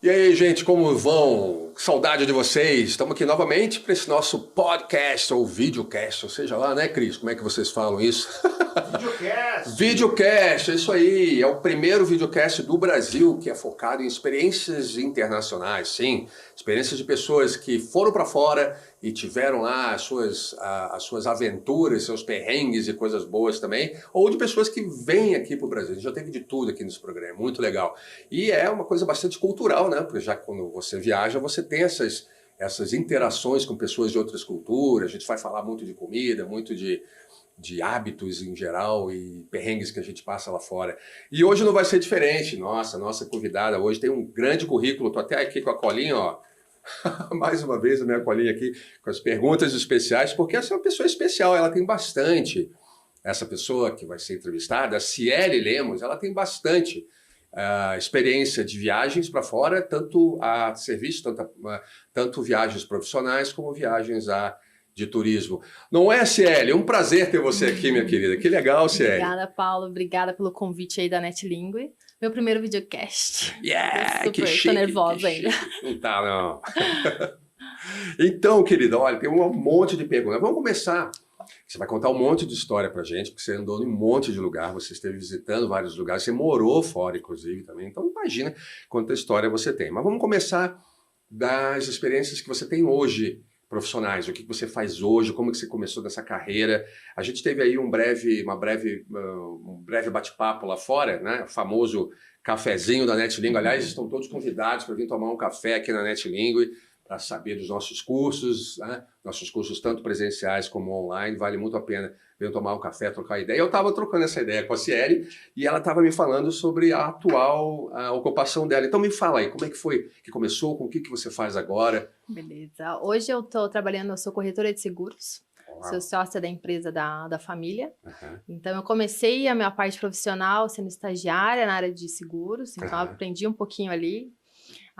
E aí, gente, como vão? Saudade de vocês. Estamos aqui novamente para esse nosso podcast ou videocast, ou seja lá, né, Cris? Como é que vocês falam isso? Videocast! Videocast, é isso aí. É o primeiro videocast do Brasil que é focado em experiências internacionais, sim. Experiências de pessoas que foram para fora e tiveram lá as suas aventuras, seus perrengues e coisas boas também, ou de pessoas que vêm aqui para o Brasil. A gente já teve de tudo aqui nesse programa, é muito legal. E é uma coisa bastante cultural, né? Porque já quando você viaja, você tem essas interações com pessoas de outras culturas. A gente vai falar muito de comida, muito de hábitos em geral e perrengues que a gente passa lá fora. E hoje não vai ser diferente. Nossa convidada hoje tem um grande currículo. Estou até aqui com a colinha, ó. Mais uma vez a minha colinha aqui com as perguntas especiais, porque essa é uma pessoa especial, ela tem bastante. Essa pessoa que vai ser entrevistada, a Ciele Lemos, ela tem bastante experiência de viagens para fora, tanto a serviço, tanto viagens profissionais como viagens de turismo. Não é, Ciele? É um prazer ter você aqui, minha querida. Que legal, Ciele. Obrigada, Paulo. Obrigada pelo convite aí da NetLingue. Meu primeiro videocast. Yeah, que chique. Tô nervosa ainda. Não tá, não. Então, querida, olha, tem um monte de perguntas. Vamos começar. Você vai contar um monte de história pra gente, porque você andou em um monte de lugar, você esteve visitando vários lugares, você morou fora, inclusive, também. Então, imagina quanta história você tem. Mas vamos começar das experiências que você tem hoje, profissionais. O que você faz hoje, como que você começou nessa carreira. A gente teve aí um breve bate-papo lá fora, né? O famoso cafezinho da NetLingue. Aliás, estão todos convidados para vir tomar um café aqui na NetLingue para saber dos nossos cursos, né? Nossos cursos tanto presenciais como online. Vale muito a pena vir tomar um café, trocar ideia. Eu estava trocando essa ideia com a Ciele e ela estava me falando sobre a atual ocupação dela. Então me fala aí, como é que foi que começou, com o que você faz agora? Beleza. Hoje eu estou trabalhando, eu sou corretora de seguros. Uau. Sou sócia da empresa da família. Então eu comecei a minha parte profissional sendo estagiária na área de seguros. Então eu aprendi um pouquinho ali.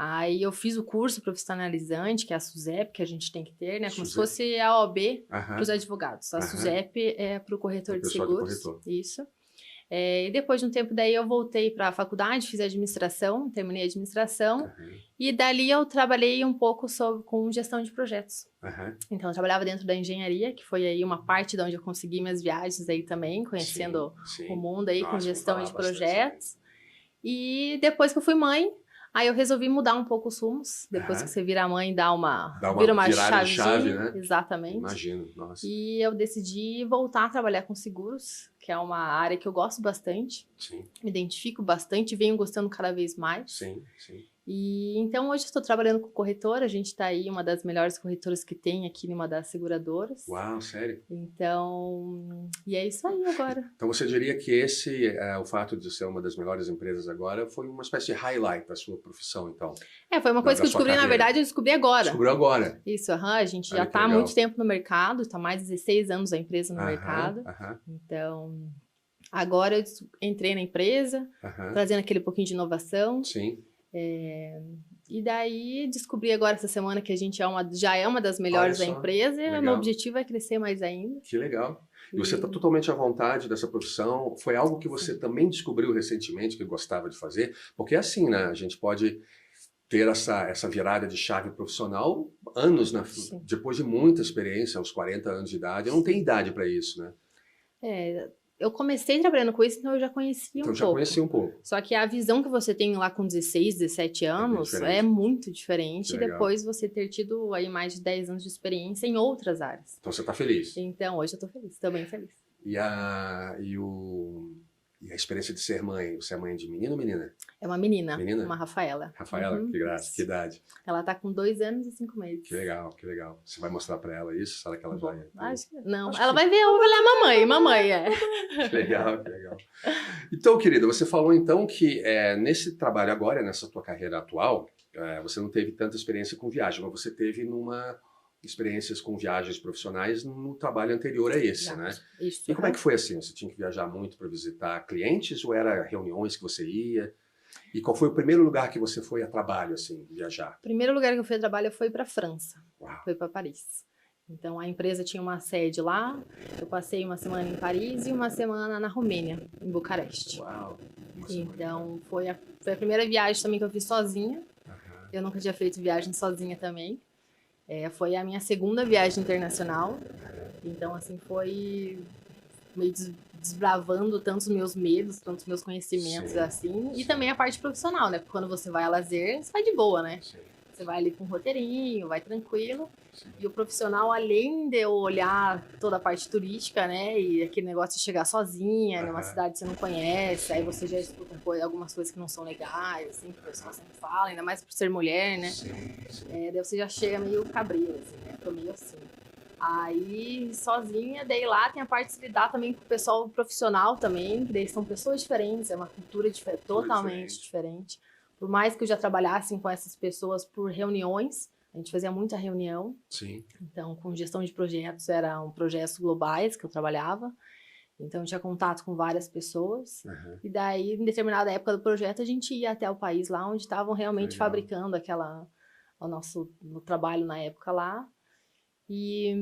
Aí eu fiz o curso profissionalizante, que é a SUSEP, que a gente tem que ter, né? Como se fosse a OAB para os advogados. A SUSEP é para o corretor de seguros. Isso. E depois de um tempo daí eu voltei para a faculdade, fiz administração, terminei a administração. E dali eu trabalhei um pouco com gestão de projetos. Então eu trabalhava dentro da engenharia, que foi aí uma parte de onde eu consegui minhas viagens aí também, conhecendo o mundo aí. Nossa, com gestão de projetos. E depois que eu fui mãe, aí eu resolvi mudar um pouco os rumos. Depois que você vira mãe, vira uma chave, né? Exatamente. Imagino, nossa. E eu decidi voltar a trabalhar com seguros, que é uma área que eu gosto bastante. Sim. Me identifico bastante, venho gostando cada vez mais. Sim, sim. E então hoje estou trabalhando com corretora, a gente está aí, uma das melhores corretoras que tem aqui numa das seguradoras. Uau, sério? Então, e é isso aí agora. Então você diria que o fato de ser uma das melhores empresas agora, foi uma espécie de highlight da sua profissão, então? Foi uma coisa que eu descobri, na verdade, eu descobri agora. Descobriu agora? Isso, a gente já está há muito tempo no mercado, está mais de 16 anos a empresa no mercado. Então, agora eu entrei na empresa, trazendo aquele pouquinho de inovação. Sim. E daí descobri agora essa semana que a gente já é uma das melhores da empresa e o meu objetivo é crescer mais ainda. Que legal. E você está totalmente à vontade dessa profissão? Foi algo que você também descobriu recentemente que gostava de fazer? Porque é assim, né? A gente pode ter essa virada de chave profissional anos, né? Depois de muita experiência, aos 40 anos de idade. Eu não tenho idade para isso, né? Eu comecei trabalhando com isso, então eu já conhecia um pouco. Já conhecia um pouco. Só que a visão que você tem lá com 16, 17 anos é muito diferente. Depois você ter tido aí mais de 10 anos de experiência em outras áreas. Então você está feliz? Então hoje eu tô feliz, tô bem feliz. E a experiência de ser mãe? Você é mãe de menino ou menina? É uma menina, Menina? uma Rafaela. Rafaela, que graça, que idade? Ela tá com 2 anos e 5 meses. Que legal, que legal. Você vai mostrar pra ela isso? Será que ela já é? Acho que não. Ela vai ver, eu vou olhar mamãe, Que legal, que legal. Então, querida, você falou então que nesse trabalho agora, nessa tua carreira atual, você não teve tanta experiência com viagem, mas você teve experiências com viagens profissionais no trabalho anterior a esse, né? Isso. E como é que foi assim? Você tinha que viajar muito para visitar clientes ou era reuniões que você ia? E qual foi o primeiro lugar que você foi a trabalho, assim, viajar? O primeiro lugar que eu fui a trabalho foi para França. Uau. Foi para Paris. Então a empresa tinha uma sede lá. Eu passei uma semana em Paris e uma semana na Romênia, em Bucareste. Uau. Então foi a primeira viagem também que eu fiz sozinha. Eu nunca tinha feito viagem sozinha também. Foi a minha segunda viagem internacional. Então, assim, foi meio desbravando tantos meus medos, tantos meus conhecimentos, Sim, assim. sim. E também a parte profissional, né? Porque quando você vai a lazer, você vai de boa, né? Sim, Você vai ali com um roteirinho, vai tranquilo. sim. E o profissional, além de eu olhar toda a parte turística, né? E aquele negócio de chegar sozinha numa cidade que você não conhece, aí você já escuta algumas coisas que não são legais, assim, que o pessoal sempre fala, ainda mais por ser mulher, né? Sim, sim. Daí você já chega meio cabreira, assim, né? Fica meio assim. Aí, sozinha, daí lá tem a parte de se lidar também com o pessoal profissional também, que daí são pessoas diferentes, é uma cultura totalmente diferente. Por mais que eu já trabalhasse com essas pessoas por reuniões, a gente fazia muita reunião. Sim. Então, com gestão de projetos, eram projetos globais que eu trabalhava. Então, eu tinha contato com várias pessoas. Uhum. E daí, em determinada época do projeto, a gente ia até o país lá onde estavam realmente Legal. fabricando o nosso trabalho na época lá. E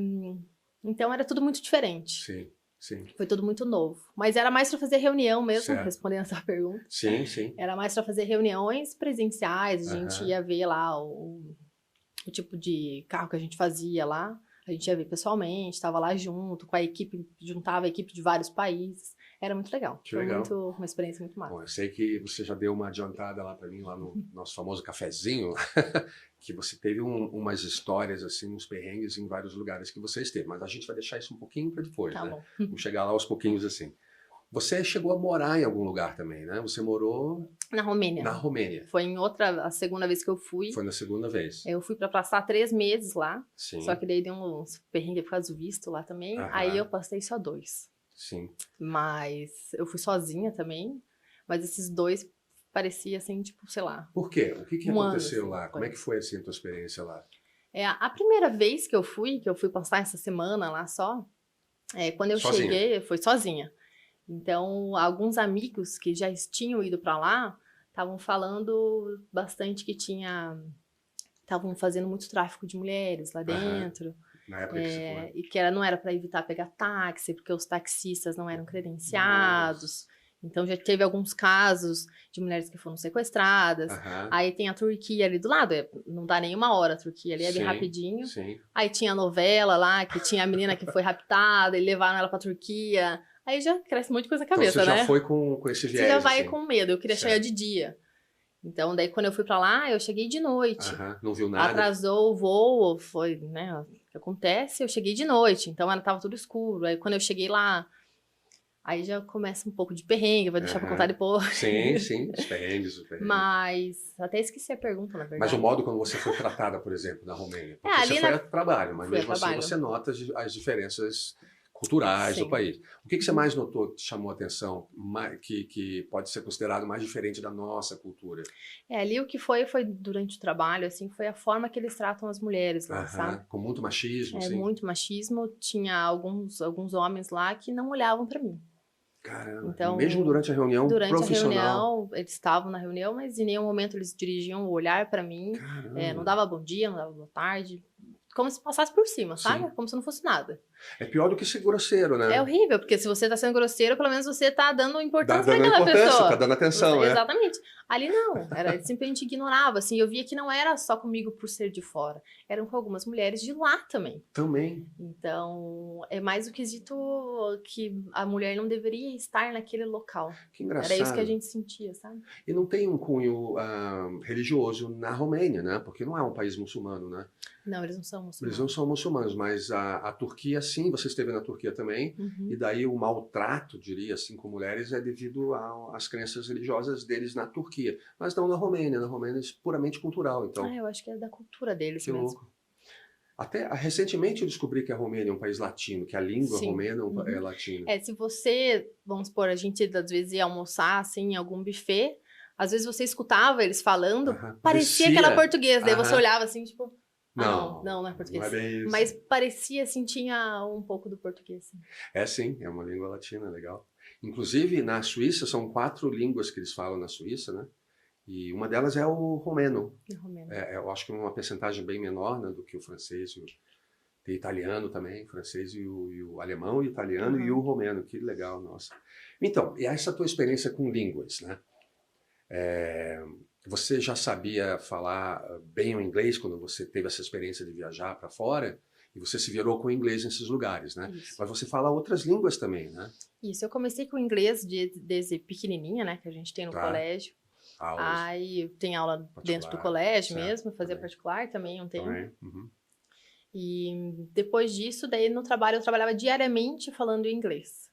então era tudo muito diferente. Sim, sim. Foi tudo muito novo. Mas era mais para fazer reunião mesmo, Certo. respondendo a sua pergunta. Sim, sim. Era mais para fazer reuniões presenciais, a gente ia ver lá o tipo de carro que a gente fazia lá. A gente ia ver pessoalmente, estava lá junto com a equipe, juntava a equipe de vários países. Era muito legal. Que Foi legal. uma experiência muito massa. Bom, eu sei que você já deu uma adiantada lá para mim, lá no nosso famoso cafezinho, que você teve umas histórias, assim, uns perrengues em vários lugares que você esteve. Mas a gente vai deixar isso um pouquinho para depois, Tá né? bom. Vamos chegar lá aos pouquinhos, assim. Você chegou a morar em algum lugar também, né? Você morou Na Romênia. na Romênia. Foi a segunda vez que eu fui. Foi na segunda vez. Eu fui para passar 3 meses lá. Sim. Só que daí deu uns perrengue por causa do visto lá também. Aham. Aí eu passei só 2. Sim. Mas eu fui sozinha também. Mas esses 2 parecia assim, tipo, sei lá. Por quê? O que Um ano, aconteceu assim, lá? foi. Como é que foi, assim, a tua experiência lá? A primeira vez que eu fui passar essa semana lá só, quando eu Sozinha? cheguei, foi sozinha. Então, alguns amigos que já tinham ido para lá estavam falando bastante que estavam fazendo muito tráfico de mulheres lá dentro. Na época que você foi? E que não era para evitar pegar táxi, porque os taxistas não eram credenciados. Então já teve alguns casos de mulheres que foram sequestradas. Aham. Aí tem a Turquia ali do lado, não dá nem uma hora a Turquia ali, é bem Sim, rapidinho. Sim. Aí tinha a novela lá, que tinha a menina que foi raptada e levaram ela pra Turquia. Aí já cresce um monte de coisa na cabeça, então você né? já foi com esse viés, Você já vai assim. com medo, eu queria Certo. chegar de dia. Então, daí quando eu fui pra lá, eu cheguei de noite. Aham. Não viu nada? Atrasou o voo, foi, né, o que acontece, eu cheguei de noite, então tava tudo escuro. Aí quando eu cheguei lá, aí já começa um pouco de perrengue, vou deixar pra contar depois. Sim, sim, os perrengues. Mas, até esqueci a pergunta, na verdade. Mas o modo como você foi tratada, por exemplo, na Romênia? Porque ali você foi a trabalho, mas fui a mesmo assim trabalho. você nota as diferenças culturais Sim. do país. O que você mais notou que te chamou a atenção, que pode ser considerado mais diferente da nossa cultura? Ali o que foi durante o trabalho, assim, foi a forma que eles tratam as mulheres lá, sabe? Com muito machismo, sim. Muito machismo. Tinha alguns homens lá que não olhavam pra mim. Caramba, Então, mesmo durante a reunião profissional? Durante a reunião, eles estavam na reunião, mas em nenhum momento eles dirigiam o olhar pra mim. Não dava bom dia, não dava boa tarde. Como se passasse por cima, sabe? Sim. Como se não fosse nada. É pior do que ser grosseiro, né? É horrível, porque se você tá sendo grosseiro, pelo menos você tá dando importância pra aquela importância, pessoa. tá dando atenção, né? Exatamente. Ali não, ele simplesmente ignorava, assim, eu via que não era só comigo por ser de fora, eram com algumas mulheres de lá também. Também. Então, é mais o quesito que a mulher não deveria estar naquele local. Que engraçado. Era isso que a gente sentia, sabe? E não tem um cunho religioso na Romênia, né? Porque não é um país muçulmano, né? Não, eles não são muçulmanos. Eles não são muçulmanos, mas a Turquia, sim, você esteve na Turquia também, e daí o maltrato, diria assim, com mulheres é devido às crenças religiosas deles na Turquia. Mas não na Romênia é puramente cultural, então. Eu acho que é da cultura deles que mesmo. louco. Até recentemente eu descobri que a Romênia é um país latino, que a língua romena é latina. Se você, vamos supor, a gente às vezes ia almoçar assim, em algum buffet, às vezes você escutava eles falando, parecia que era português, daí você olhava assim, tipo... não é português. Não é bem isso. Mas parecia assim, tinha um pouco do português. Sim. Sim, é uma língua latina, legal. Inclusive, na Suíça, são 4 línguas que eles falam na Suíça, né? E uma delas é o romeno. Eu acho que é uma percentagem bem menor, né, do que o francês. Tem italiano também, francês e o alemão, o italiano e o romeno. Que legal, nossa. Então, e essa tua experiência com línguas, né? Você já sabia falar bem o inglês quando você teve essa experiência de viajar para fora? E você se virou com o inglês nesses lugares, né? Isso. Mas você fala outras línguas também, né? Isso, eu comecei com inglês desde pequenininha, né? Que a gente tem no colégio. Aulas. Aí tem aula Particular, dentro do colégio certo, mesmo, fazia também. particular também um tempo. Também. Uhum. E depois disso, daí no trabalho eu trabalhava diariamente falando inglês.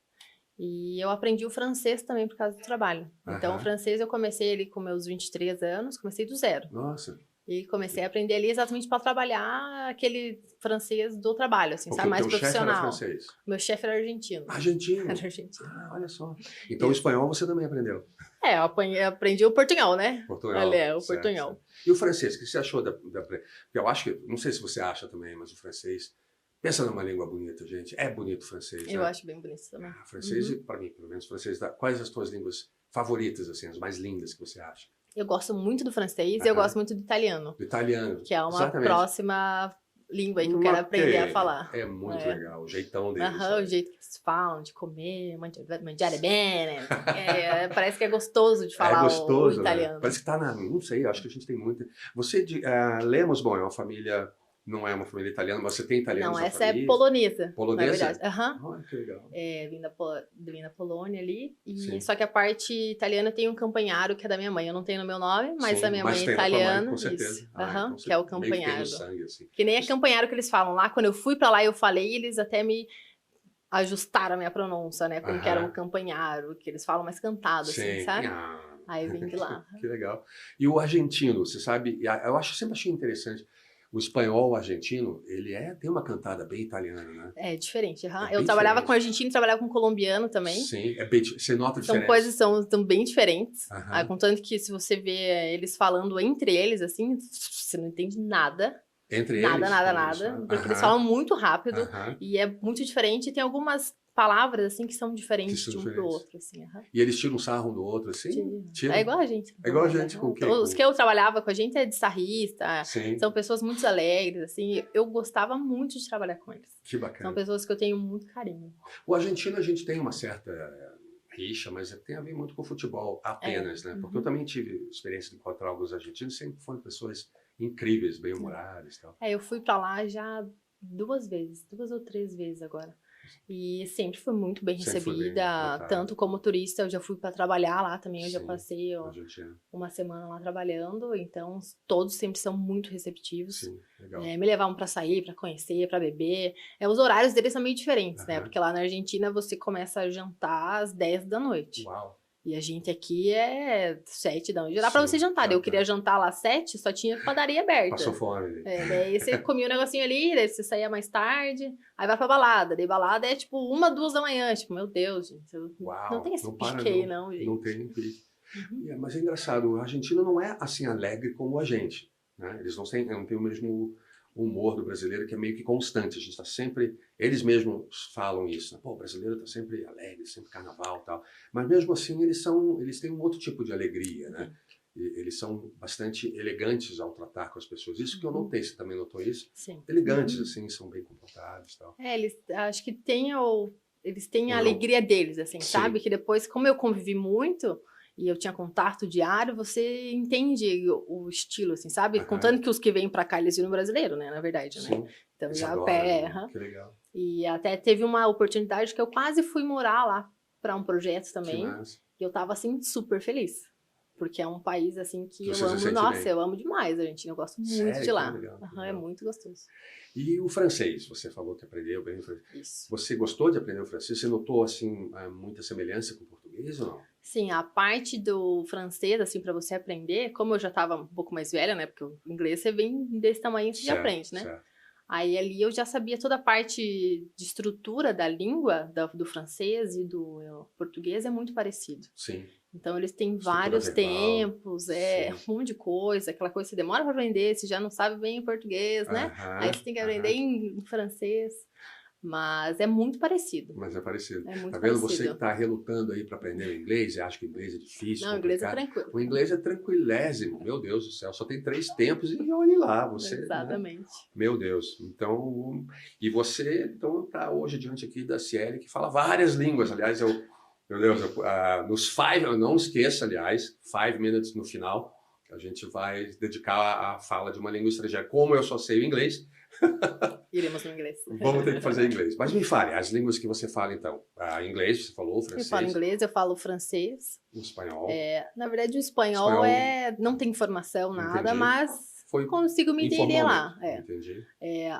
E eu aprendi o francês também por causa do trabalho. Então, o francês eu comecei ali com meus 23 anos, comecei do zero. Nossa. E comecei a aprender ali exatamente para trabalhar aquele francês do trabalho, assim, Porque sabe? Mais o teu chefe era profissional. francês? Meu chefe era argentino. Argentino? Era argentino. Ah, olha só. Então, o espanhol você também aprendeu? É, eu aprendi o portunhol, né? Portunhol. O certo, portunhol. certo. E o francês, o que você achou porque eu acho que, não sei se você acha também, mas o francês, pensa numa língua bonita, gente. É bonito o francês, Eu né? acho bem bonito também. Francês, para mim, pelo menos, francês, quais as tuas línguas favoritas, assim, as mais lindas que você acha? Eu gosto muito do francês e eu gosto muito do italiano. Do italiano. Que é uma exatamente. próxima língua aí que eu quero aprender a falar. É muito legal, o jeitão deles. O jeito que eles falam, de comer, mangiare bene. Parece que é gostoso de falar o italiano. Né? Parece que tá não sei, acho que a gente tem muita... Você, Lemos, bom, é uma família... Não é uma família italiana, mas você tem italianos na família? Não, essa é polonesa. Polonesa? Na verdade. Olha, que legal. Vim da Polônia ali. Só que a parte italiana tem um campanharo que é da minha mãe. Eu não tenho no meu nome, mas Sim, a minha mãe é italiana. Com certeza. Então que é o campanharo. Meio que tem no sangue, assim. Que nem é campanharo que eles falam lá. Quando eu fui pra lá eu falei, eles até me ajustaram a minha pronúncia, né? Como que era um campanharo, que eles falam mais cantado, assim, sabe? Aí eu vim de lá. Que legal. E o argentino, você sabe, eu sempre achei interessante. O espanhol argentino, ele tem uma cantada bem italiana, né? É diferente. Eu trabalhava com argentino, trabalhava com colombiano também. Sim, você nota a diferença. São coisas que são bem diferentes. Contanto que se você vê eles falando entre eles, assim, você não entende nada. Entre eles? Nada. Porque eles falam muito rápido e é muito diferente. E tem algumas palavras, assim, que são diferentes de um pro outro, assim. E eles tiram sarro um do outro, assim? É igual a gente. É igual a gente com o quê? Os que eu trabalhava com a gente é de sarrista, são pessoas muito alegres, assim. Eu gostava muito de trabalhar com eles. Que bacana. São pessoas que eu tenho muito carinho. O argentino, a gente tem uma certa rixa, mas tem a ver muito com o futebol apenas, né? Porque eu também tive experiência de encontrar alguns argentinos, sempre foram pessoas incríveis, bem-humoradas e tal. Eu fui pra lá já 2 ou 3 vezes agora. E sempre foi muito bem recebida, tanto como turista, eu já fui para trabalhar lá também, eu já passei uma semana lá trabalhando, então todos sempre são muito receptivos. Sim, legal. Me levavam para sair, para conhecer, para beber. Os horários deles são meio diferentes, né? Porque lá na Argentina você começa a jantar às 10 da noite. Uau! E a gente aqui é 7 da noite. Já dá pra você jantar. Eu queria jantar lá às 7, só tinha padaria aberta. Passou fome. Daí você comia um negocinho ali, daí você saía mais tarde, aí vai pra balada. Daí balada é tipo 1, 2 da manhã. Tipo, meu Deus, gente. Não tem esse pique aí, não, gente. Não tem pique. Mas é engraçado, o argentino não é assim alegre como a gente. Né? Eles não têm o mesmo humor do brasileiro, que é meio que constante. A gente está sempre... Eles mesmos falam isso. Né? Pô, o brasileiro está sempre alegre, sempre carnaval e tal. Mas mesmo assim, eles têm um outro tipo de alegria, né? E eles são bastante elegantes ao tratar com as pessoas. Isso que eu notei, você também notou isso? Sim. Elegantes, assim, são bem comportados e tal. Eles acho que eles têm a alegria deles, assim, sabe? Que depois, como eu convivi muito... E eu tinha contato diário, você entende o estilo, assim, sabe? Contando que os que vêm pra cá, eles viram brasileiro, né? Na verdade, né? Sim. Então Eles já adoram, que legal. E até teve uma oportunidade que eu quase fui morar lá pra um projeto também. E eu tava, assim, super feliz. Porque é um país, assim, que eu amo. Nossa, eu amo demais a Argentina. Eu gosto muito de lá. Legal. É muito gostoso. E o francês? Você falou que aprendeu bem o francês. Isso. Você gostou de aprender o francês? Você notou, assim, muita semelhança com o português ou não? Sim, a parte do francês, assim, para você aprender, como eu já estava um pouco mais velha, né? Porque o inglês você vem desse tamanho e você já aprende, né? Certo. Aí ali eu já sabia toda a parte de estrutura da língua, do francês e do português é muito parecido. Sim. Então eles têm vários tempos, um monte de coisa, aquela coisa que você demora para aprender, você já não sabe bem o português, né? Aí você tem que aprender em francês. Mas é muito parecido. Mas é parecido. É muito tá vendo? parecido. Você que está relutando aí para aprender o inglês e acha que o inglês é difícil. Não, o inglês é tranquilo. O inglês é tranquilésimo. Meu Deus do céu, só tem 3 tempos e olhe lá. Você, exatamente. Né? Meu Deus. Então, e você está hoje diante aqui da Ciele, que fala várias línguas. Aliás, meu Deus, nos 5, não esqueça, aliás, 5 minutes no final. A gente vai dedicar a fala de uma língua estrangeira. Como eu só sei o inglês, Iremos no inglês. vamos ter que fazer inglês. Mas me fale, as línguas que você fala então. Inglês, você falou, francês. Eu falo inglês, eu falo francês. O espanhol. Na verdade, o espanhol não tem formação, nada, Entendi. mas consigo me entender lá. Entendi.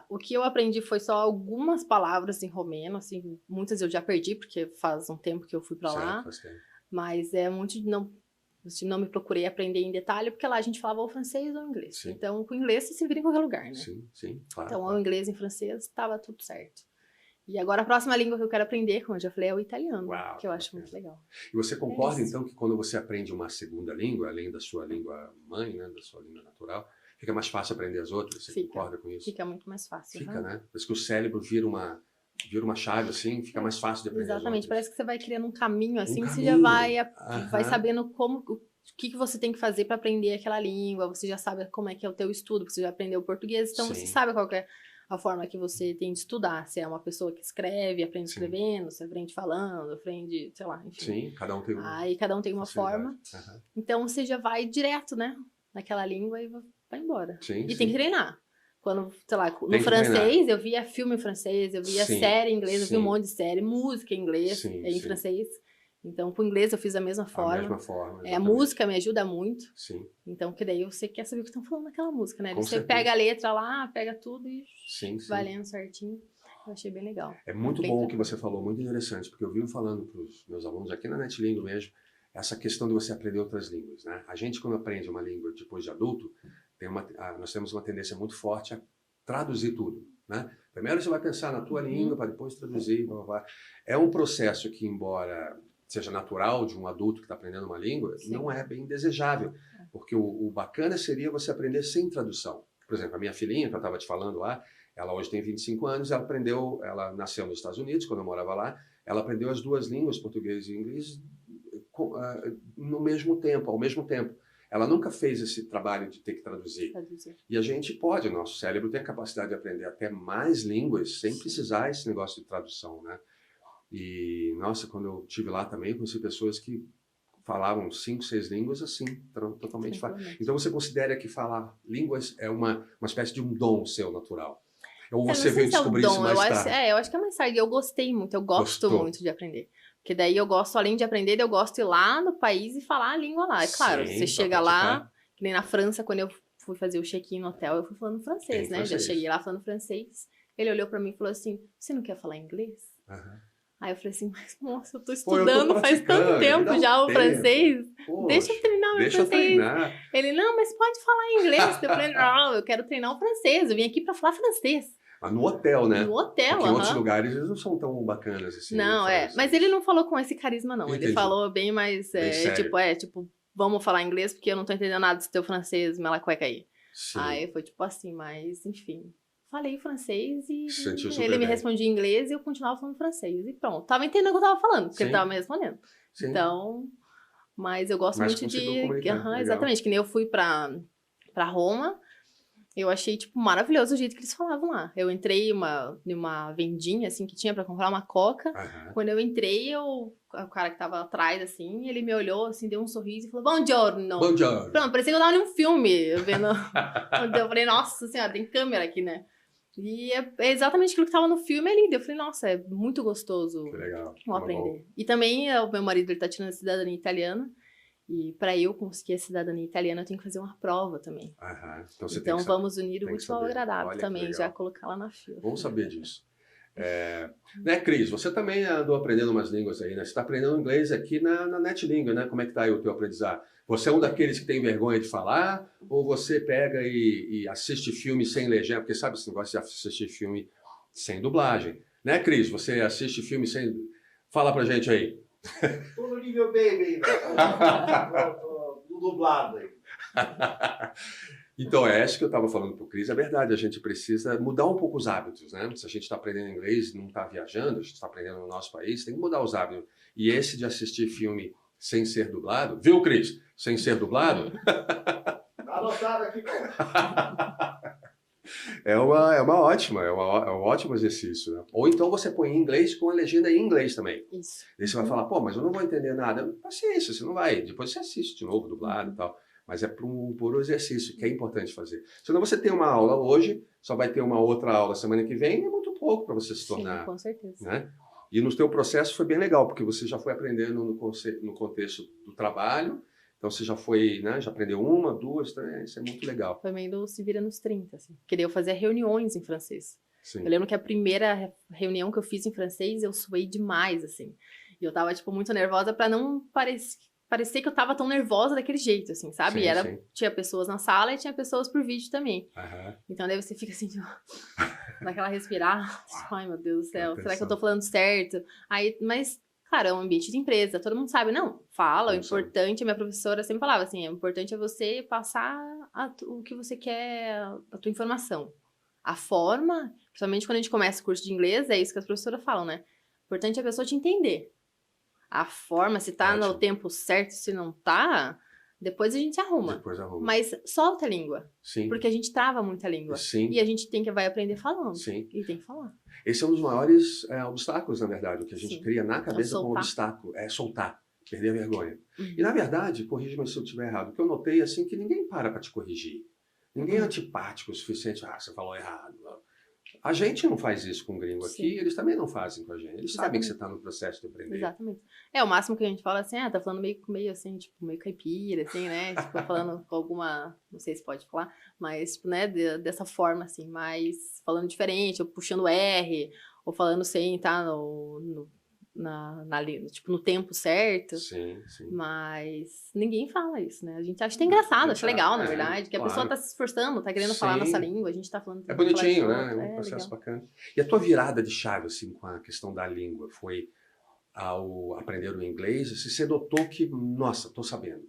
O que eu aprendi foi só algumas palavras em romeno, assim, muitas eu já perdi, porque faz um tempo que eu fui para lá. Faz tempo. Mas não me procurei aprender em detalhe, porque lá a gente falava ou francês ou inglês. Sim. Então, com inglês você se vira em qualquer lugar, né? Sim, sim, claro. Então, o inglês e o francês, estava tudo certo. E agora, a próxima língua que eu quero aprender, como eu já falei, é o italiano, que eu acho muito legal. E você concorda, então, que quando você aprende uma segunda língua, além da sua língua mãe, né, da sua língua natural, fica mais fácil aprender as outras? Você concorda com isso? Fica muito mais fácil. Fica, né? Parece que o cérebro vira uma chave, assim, fica mais fácil de aprender. Exatamente, parece que você vai criando um caminho, assim, que você já vai sabendo o que você tem que fazer para aprender aquela língua, você já sabe como é que é o teu estudo, você já aprendeu o português, então você sabe qual que é a forma que você tem de estudar. Se é uma pessoa que escreve, aprende escrevendo, se aprende falando, aprende, sei lá, enfim. Sim, cada um tem Aí cada um tem uma forma. Então você já vai direto, né, naquela língua e vai embora. Sim, tem que treinar. Quando, sei lá, Tem no francês, eu via filme em francês, eu via série em inglês, eu vi um monte de série, música em inglês, em francês. Então, com o inglês eu fiz a mesma forma. A mesma forma, a música me ajuda muito. Sim. Então, que daí você quer saber o que estão falando naquela música, né? Com Você certeza. pega a letra lá, pega tudo e vai sim. lendo certinho. Eu achei bem legal. É muito bom o que você falou, muito interessante, porque eu vivo falando para os meus alunos aqui na NetLingo mesmo, essa questão de você aprender outras línguas, né? A gente, quando aprende uma língua depois de adulto, nós temos uma tendência muito forte a traduzir tudo, né? Primeiro você vai pensar na tua língua, para depois traduzir, blá, blá, blá. É um processo que, embora seja natural de um adulto que está aprendendo uma língua, não é bem desejável, porque o bacana seria você aprender sem tradução. Por exemplo, a minha filhinha, que eu estava te falando lá, ela hoje tem 25 anos, ela nasceu nos Estados Unidos, quando eu morava lá, ela aprendeu as duas línguas, português e inglês, no mesmo tempo, ao mesmo tempo. Ela nunca fez esse trabalho de ter que traduzir. E a gente pode, o nosso cérebro tem a capacidade de aprender até mais línguas sem precisar esse negócio de tradução, né? E, nossa, quando eu estive lá também, conheci pessoas que falavam 5, 6 línguas assim, totalmente fácil. Então você considera que falar línguas é uma espécie de um dom seu natural? Ou você veio descobrir isso mais tarde? Eu acho que é mais tarde. Eu gostei muito, eu gosto muito de aprender. Porque daí eu gosto, além de aprender, eu gosto de ir lá no país e falar a língua lá. É claro, você chega lá, que nem na França, quando eu fui fazer o check-in no hotel, eu fui falando francês, né? Já cheguei lá falando francês. Ele olhou pra mim e falou assim, você não quer falar inglês? Aí eu falei assim, mas moça, eu tô estudando faz tanto tempo já o francês. Poxa, deixa eu treinar meu francês. Ele, não, mas pode falar inglês. Eu falei, não, eu quero treinar o francês. Eu vim aqui pra falar francês. No hotel, né? No hotel, porque em outros lugares eles não são tão bacanas assim. Não, mas ele não falou com esse carisma, não. Entendi. Ele falou bem mais, tipo, vamos falar inglês porque eu não tô entendendo nada desse teu francês, mela cueca aí. Sim. Aí foi tipo assim, mas enfim. Falei francês e ele me respondia em inglês e eu continuava falando francês. E pronto, tava entendendo o que eu tava falando, porque ele tava me respondendo. Sim. Então, mas eu gosto muito de... exatamente, que nem eu fui pra Roma, eu achei, tipo, maravilhoso o jeito que eles falavam lá. Eu entrei numa vendinha, assim, que tinha pra comprar uma coca. Quando eu entrei, o cara que tava atrás, assim, ele me olhou, assim, deu um sorriso e falou, buongiorno. Buongiorno. Pronto, parecia que eu tava num filme, vendo... Eu falei, nossa senhora, tem câmera aqui, né? E é exatamente aquilo que tava no filme ali. Eu falei, nossa, é muito gostoso aprender. E também, o meu marido, ele tá tirando a cidadania italiana. E para eu conseguir a cidadania italiana, eu tenho que fazer uma prova também. Então vamos unir o útil ao agradável também, já colocar lá na fila. Vamos saber disso. Né, Cris, você também andou aprendendo umas línguas aí, né? Você está aprendendo inglês aqui na NetLingo, né? Como é que tá aí o teu aprendizado? Você é um daqueles que tem vergonha de falar? Ou você pega e assiste filme sem legenda? Porque sabe esse negócio de assistir filme sem dublagem. Né, Cris? Você assiste filme sem... Fala pra gente aí. Tô no nível baby ainda. Tô dublado aí. Então, é isso que eu estava falando para o Cris, é verdade, a gente precisa mudar um pouco os hábitos, né? Se a gente está aprendendo inglês e não está viajando, a gente está aprendendo no nosso país, tem que mudar os hábitos. E esse de assistir filme sem ser dublado, viu, Cris? Sem ser dublado? Tá anotado aqui, cara. É um ótimo exercício, né? Ou então você põe em inglês com a legenda em inglês também. Isso. Aí você vai falar, pô, mas eu não vou entender nada. Paciência, você não vai. Depois você assiste de novo, dublado e tal. mas é por exercício, que é importante fazer. Senão você tem uma aula hoje, só vai ter uma outra aula semana que vem, é muito pouco para você se tornar. Sim, com certeza. Né? E no teu processo foi bem legal, porque você já foi aprendendo no contexto do trabalho, então você já foi, né, já aprendeu uma, duas, três, isso é muito legal. Foi meio se vira nos 30, assim. Porque daí eu fazia reuniões em francês. Sim. Eu lembro que a primeira reunião que eu fiz em francês, eu suei demais, assim. E eu tava, tipo, muito nervosa pra não parecer que eu tava tão nervosa daquele jeito, assim, sabe? Sim, E sim. tinha pessoas na sala e tinha pessoas por vídeo também. Aham. Então daí você fica assim, tipo, daquela respirar. Ai, meu Deus do céu, será que eu Atenção. tô falando certo? Aí, mas, claro, é um ambiente de empresa, todo mundo sabe. Não, fala, o Todo mundo sabe. importante, a minha professora sempre falava assim, o importante é você passar o que você quer, a tua informação. A forma, principalmente quando a gente começa o curso de inglês, é isso que as professoras falam, né? O importante é a pessoa te entender. A forma, se tá no Ótimo. tempo certo, se não tá, depois a gente arruma. Depois arruma. Mas solta a língua, Sim. porque a gente trava muita língua. Sim. E a gente vai aprender falando. Sim. E tem que falar. Esse é um dos maiores obstáculos, na verdade, o que a gente Sim. cria na cabeça como soltar. obstáculo, é soltar, perder a vergonha. Uhum. E, na verdade, corrija-me se eu estiver errado, o que eu notei, assim, que ninguém para te corrigir. Ninguém é antipático o suficiente, você falou errado. A gente não faz isso com o gringo aqui, Sim. eles também não fazem com a gente. Eles sabem que Exatamente. você está no processo de aprender. Exatamente. O máximo que a gente fala assim, tá falando meio assim, tipo, meio caipira, assim, né? Tipo, falando com alguma, não sei se pode falar, mas, tipo, né, dessa forma, assim, mas falando diferente, ou puxando R, ou falando sem tá tipo, no tempo certo. Sim, sim. Mas ninguém fala isso, né? A gente acha que é engraçado, acha legal, na verdade, que a claro. pessoa tá se esforçando, tá querendo falar a Sim. nossa língua, a gente tá falando... É bonitinho, falar né? junto, É um processo legal. bacana. E a tua virada de chave, assim, com a questão da língua, foi ao aprender o inglês? Assim, você notou que, nossa, tô sabendo,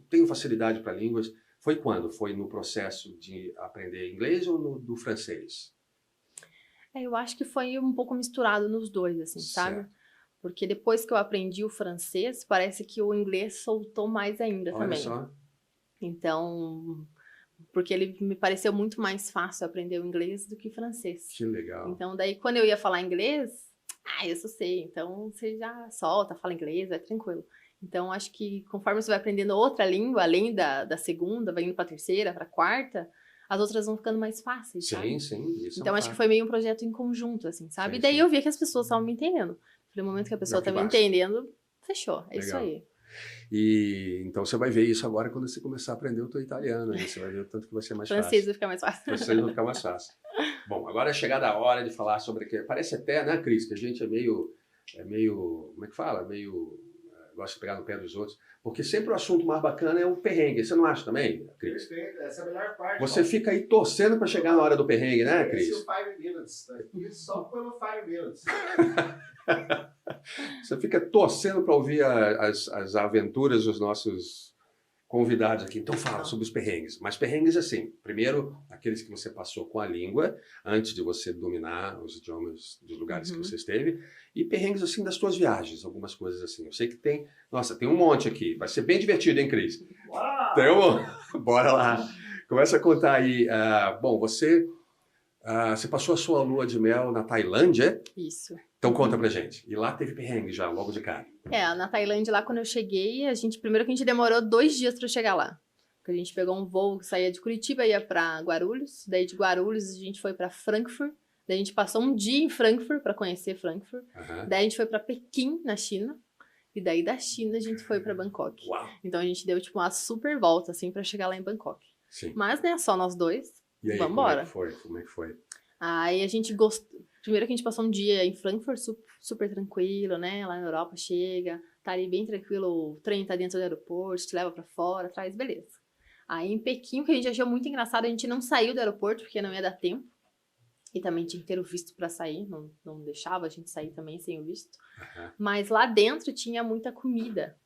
tenho facilidade para línguas. Foi quando? Foi no processo de aprender inglês ou do francês? Eu acho que foi um pouco misturado nos dois, assim, sabe? Certo. Porque depois que eu aprendi o francês, parece que o inglês soltou mais ainda Olha também. só. Então, porque ele me pareceu muito mais fácil aprender o inglês do que o francês. Que legal. Então, daí, quando eu ia falar inglês, isso eu sei. Então, você já solta, fala inglês, vai tranquilo. Então, acho que conforme você vai aprendendo outra língua, além da segunda, vai indo pra terceira, pra quarta, as outras vão ficando mais fáceis, sabe? Sim, isso Então, é um acho que fato. foi meio um projeto em conjunto, assim, sabe? Sim, E daí sim. eu via que as pessoas estavam me entendendo. No momento que a pessoa É o que tá me basta. entendendo, fechou. É isso Legal. aí. E então você vai ver isso agora quando você começar a aprender o teu italiano. Aí você vai ver o tanto que vai ser mais Francês fácil. vai ficar mais fácil. Francês vai ficar mais fácil. Bom, agora é chegada a hora de falar sobre... Parece até, né, Cris, que a gente é meio... Como é que fala? Gosta de pegar no pé dos outros. Porque sempre o assunto mais bacana é o perrengue. Você não acha também, Cris? Perfeito, essa é a melhor parte. Você fica aí torcendo para chegar na hora do perrengue, né, Esse Cris? é o 5 minutes. Tá aqui só pelo 5 minutes. Você fica torcendo para ouvir as aventuras dos nossos convidados aqui. Então fala sobre os perrengues. Mas perrengues assim, primeiro, aqueles que você passou com a língua, antes de você dominar os idiomas dos lugares que você esteve, e perrengues assim das suas viagens, algumas coisas assim. Eu sei que tem, nossa, tem um monte aqui. Vai ser bem divertido, hein, Cris? Bora! Tem um... Bora lá. Começa a contar aí. Bom, você passou a sua lua de mel na Tailândia, Isso. então conta pra gente. E lá teve perrengue já, logo de cara. Na Tailândia, lá quando eu cheguei, primeiro que a gente demorou 2 dias pra chegar lá. Porque a gente pegou um voo que saía de Curitiba e ia pra Guarulhos. Daí de Guarulhos a gente foi pra Frankfurt. Daí a gente passou um dia em Frankfurt pra conhecer Frankfurt. Aham. Daí a gente foi pra Pequim, na China. E daí da China a gente foi pra Bangkok. Uau. Então a gente deu tipo uma super volta, assim, pra chegar lá em Bangkok. Sim. Mas, né, só nós dois. E aí, Vambora. Como é que foi? Aí a gente gostou. Primeiro que a gente passou um dia em Frankfurt, super tranquilo, né? Lá na Europa, chega, tá ali bem tranquilo, o trem tá dentro do aeroporto, te leva pra fora, traz, beleza. Aí em Pequim, o que a gente achou muito engraçado, a gente não saiu do aeroporto, porque não ia dar tempo. E também tinha que ter o visto pra sair, não deixava a gente sair também sem o visto. Aham. Mas lá dentro tinha muita comida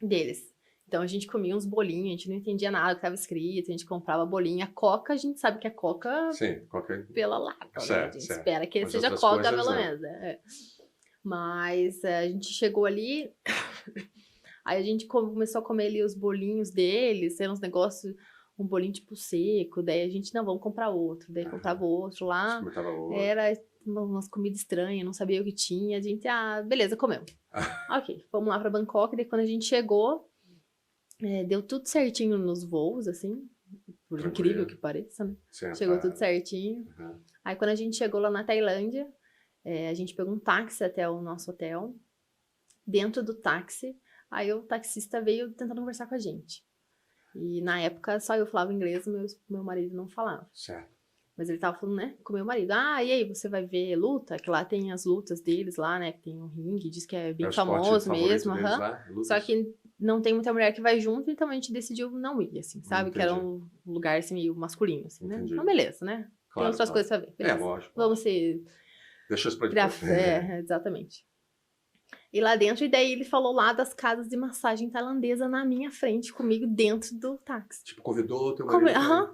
deles. Então a gente comia uns bolinhos, a gente não entendia nada que estava escrito, a gente comprava bolinho. A Coca, a gente sabe que é Coca Sim, qualquer... pela lata, né? Certo, A gente certo. espera que Mas seja outras Coca, coisas pelo não. menos. Mas a gente chegou ali, aí a gente começou a comer ali os bolinhos deles, eram uns negócios, um bolinho tipo seco, daí a gente, não, vamos comprar outro. Daí comprava outro lá, Experimentava outro. era umas comidas estranhas, não sabia o que tinha. A gente, beleza, comemos. Ok, fomos lá pra Bangkok, daí quando a gente chegou, Deu tudo certinho nos voos, assim, por Tranquilo. incrível que pareça, né? Sentado. Chegou tudo certinho. Uhum. Aí quando a gente chegou lá na Tailândia, a gente pegou um táxi até o nosso hotel. Dentro do táxi, aí o taxista veio tentando conversar com a gente. E na época só eu falava inglês, meu marido não falava. Certo. Mas ele tava falando, né, com meu marido. Ah, e aí, você vai ver luta? Que lá tem as lutas deles lá, né, que tem um ringue, diz que é bem É o esporte famoso favorito mesmo. deles aham. lá? Lutas? Só que não tem muita mulher que vai junto, então a gente decidiu não ir, assim, sabe? Que era um lugar, assim, meio masculino, assim, né? Entendi. Então, beleza, né? Tem Claro, outras coisas pra ver. Beleza. lógico. Vamos ser... Deixa isso pra depois. exatamente. E lá dentro, e daí ele falou lá das casas de massagem tailandesa na minha frente, comigo dentro do táxi. Tipo, convidou o teu Com, marido? aham,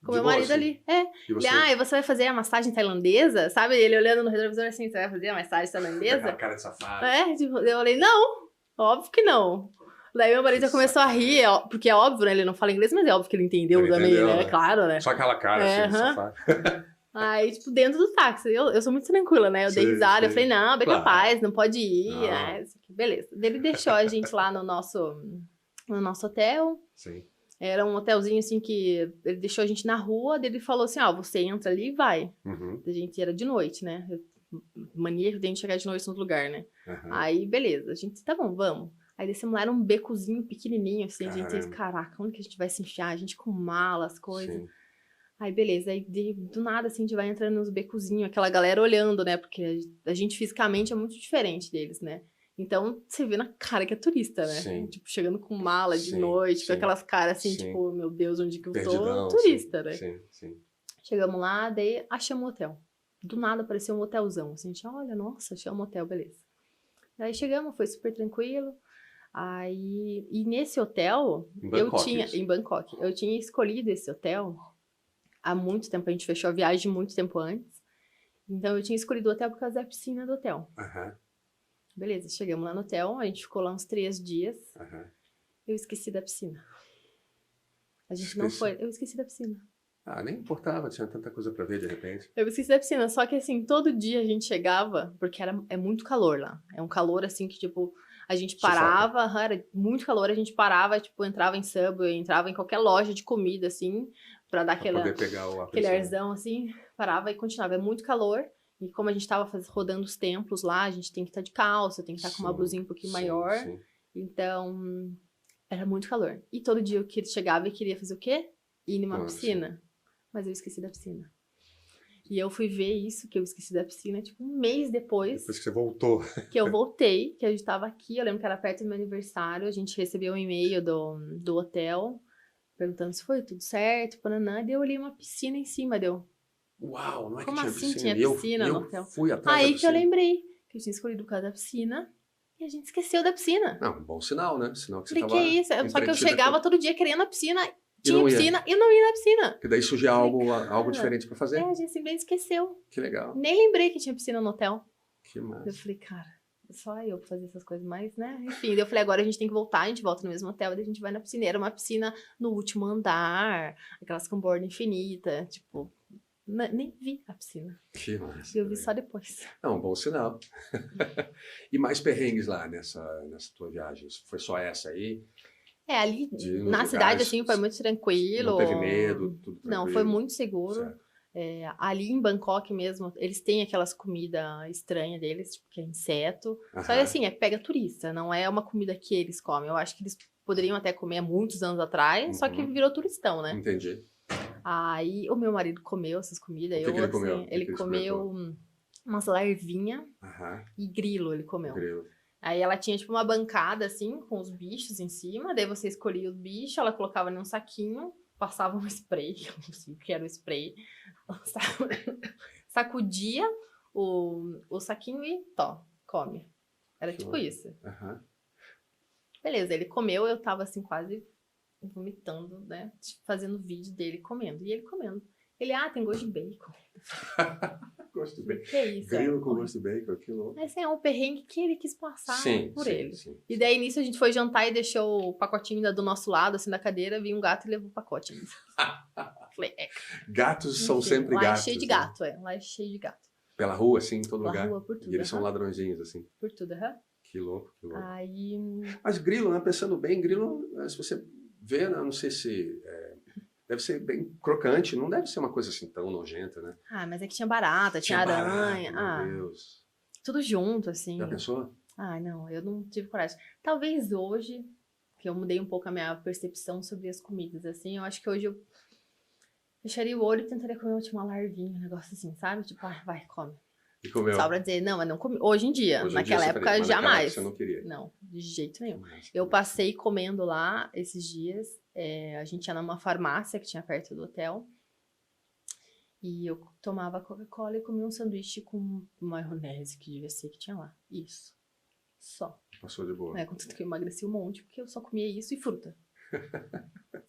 com De meu boa, marido assim? ali. E você? Ele, e você vai fazer a massagem tailandesa? Sabe? Ele olhando no retrovisor assim, você vai fazer a massagem Aquela tailandesa? cara de safado. Tipo, eu falei, não, óbvio que não. Daí meu marido já começou a rir, porque é óbvio, né? Ele não fala inglês, mas é óbvio que ele entendeu Ele também, entendeu, né? né? Claro, né? Só aquela cara assim de aham. safado. Aí, tipo, dentro do táxi, eu sou muito tranquila, né? Eu dei Sim, risada, eu sim. falei, não, bem Claro. capaz, não pode ir. Não. Isso aqui, beleza. Ele deixou a gente lá no nosso hotel. Sim. Era um hotelzinho, assim, que ele deixou a gente na rua, daí ele falou assim, ó, você entra ali e vai. Uhum. A gente era de noite, né? Mania que tem de chegar de noite no outro lugar, né? Uhum. Aí, beleza. A gente, tá bom, vamos. Aí descemos lá, era um becozinho pequenininho, assim. A gente Caramba. disse, caraca, onde que a gente vai se enfiar? A gente com malas, coisas. Sim. Aí, beleza. Aí, do nada, assim, a gente vai entrando nos becozinhos, aquela galera olhando, né? Porque a gente fisicamente é muito diferente deles, né? Então, você vê na cara que é turista, né? Sim. Tipo, chegando com mala de Sim, noite, sim. com aquelas caras assim, Sim. tipo, meu Deus, onde que eu Perdidão, tô? Turista, né? Sim, sim. Chegamos lá, daí achamos um hotel. Do nada apareceu um hotelzão. Assim, a gente, olha, nossa, achamos um hotel, beleza. Aí chegamos, foi super tranquilo. Aí, e nesse hotel, Em Bangkok, em isso. Bangkok, eu tinha escolhido esse hotel há muito tempo. A gente fechou a viagem muito tempo antes. Então, eu tinha escolhido o hotel por causa da piscina do hotel. Aham, Beleza, chegamos lá no hotel, a gente ficou lá uns 3 dias. aham. Eu esqueci da piscina. A gente não foi. Eu esqueci da piscina. Ah, nem importava, tinha tanta coisa pra ver de repente. Eu esqueci da piscina, só que assim, todo dia a gente chegava, porque é muito calor lá. É um calor assim que, tipo, a gente parava, era muito calor, a gente parava, tipo, entrava em Subway, entrava em qualquer loja de comida, assim, pra dar Pra poder pegar o aquele arzão, assim, parava e continuava. É muito calor. E como a gente tava rodando os templos lá, a gente tem que estar de calça, tem que estar com uma blusinha um pouquinho maior. Sim. Então, era muito calor. E todo dia eu chegava e queria fazer o quê? Ir numa piscina. Mas eu esqueci da piscina. E eu fui ver isso, que eu esqueci da piscina, tipo, um mês depois Depois que você voltou. que eu voltei, que a gente tava aqui, eu lembro que era perto do meu aniversário, a gente recebeu um e-mail do hotel, perguntando se foi tudo certo, pananã, e daí eu olhei uma piscina em cima, deu. Uau, não é Como que tinha assim piscina? tinha piscina no hotel? Eu fui atrás da Aí que eu piscina. lembrei que eu tinha escolhido por causa da piscina, e a gente esqueceu da piscina. Não, bom sinal, né? Sinal que você Falei, tava que isso? Só que eu entretida chegava com- todo dia querendo a piscina, E tinha não ia. piscina, e eu não ia na piscina. Porque daí surgia algo cara, diferente pra fazer. A gente simplesmente esqueceu. Que legal. Nem lembrei que tinha piscina no hotel. Que massa. Eu falei, cara, só eu pra fazer essas coisas, mas, né? Enfim, daí eu falei, agora a gente tem que voltar, a gente volta no mesmo hotel, daí a gente vai na piscina. Era uma piscina no último andar, aquelas com borda infinita, tipo, nem vi a piscina. Que massa. Eu vi só depois. Não, bom sinal. E mais perrengues lá nessa tua viagem? Foi só essa aí? Ali De ir nos na lugares, cidade, assim, foi muito tranquilo. Não teve medo, tudo tranquilo? Não, foi muito seguro. Certo. Ali em Bangkok mesmo, eles têm aquelas comidas estranhas deles, tipo, que é inseto. Só que Aham. assim, pega turista, não é uma comida que eles comem. Eu acho que eles poderiam até comer há muitos anos atrás, só que Uhum. virou turistão, né? Entendi. Aí o meu marido comeu essas comidas. O que que ele comeu? O que Ele que ele comeu umas larvinhas Aham. e grilo, ele comeu. Grilo. Aí ela tinha tipo uma bancada assim, com os bichos em cima, daí você escolhia os bichos, ela colocava num saquinho, passava um spray, eu não sei o que era o spray, sacudia o saquinho e come. Era Que tipo louco. isso. Aham. Beleza, ele comeu, eu tava assim quase vomitando, né? Fazendo vídeo dele comendo. E ele comendo. Ele, tem gosto de bacon. Gosto de bacon. Que isso? Grilo com gosto de bacon, que louco. Esse é um perrengue que ele quis passar por ele. Sim. E daí, nisso, a gente foi jantar e deixou o pacotinho ainda do nosso lado, assim, da cadeira. Vinha um gato e levou o pacote ainda. Falei, Gatos são enfim, sempre lá gatos. é cheio de né? gato, Lá é cheio de gato. Pela rua, assim, em todo Pela lugar. rua, por tudo, E eles são aham. ladrõezinhos, assim. Por tudo, aham. Que louco, que louco. Aí, Mas grilo, né? Pensando bem, grilo, se você vê, né? Não sei se... deve ser bem crocante, não deve ser uma coisa assim tão nojenta, né? mas é que tinha barata, tinha aranha, barata, meu Deus. tudo junto, assim. Já pensou? Não, eu não tive coragem. Talvez hoje, que eu mudei um pouco a minha percepção sobre as comidas, assim, eu acho que hoje eu fecharia o olho e tentaria comer uma larvinha, um negócio assim, sabe? Tipo, vai, come. E comeu? Só pra dizer, não, mas não comi. Hoje em dia, Hoje em naquela dia você época, faria, mas naquela jamais. época você não queria. Não, de jeito nenhum. Nossa, Eu passei comendo lá esses dias. A gente ia numa farmácia que tinha perto do hotel. E eu tomava Coca-Cola e comia um sanduíche com maionese, que devia ser que tinha lá. Isso. Só. Passou de boa. Contanto que eu emagreci um monte, porque eu só comia isso e fruta.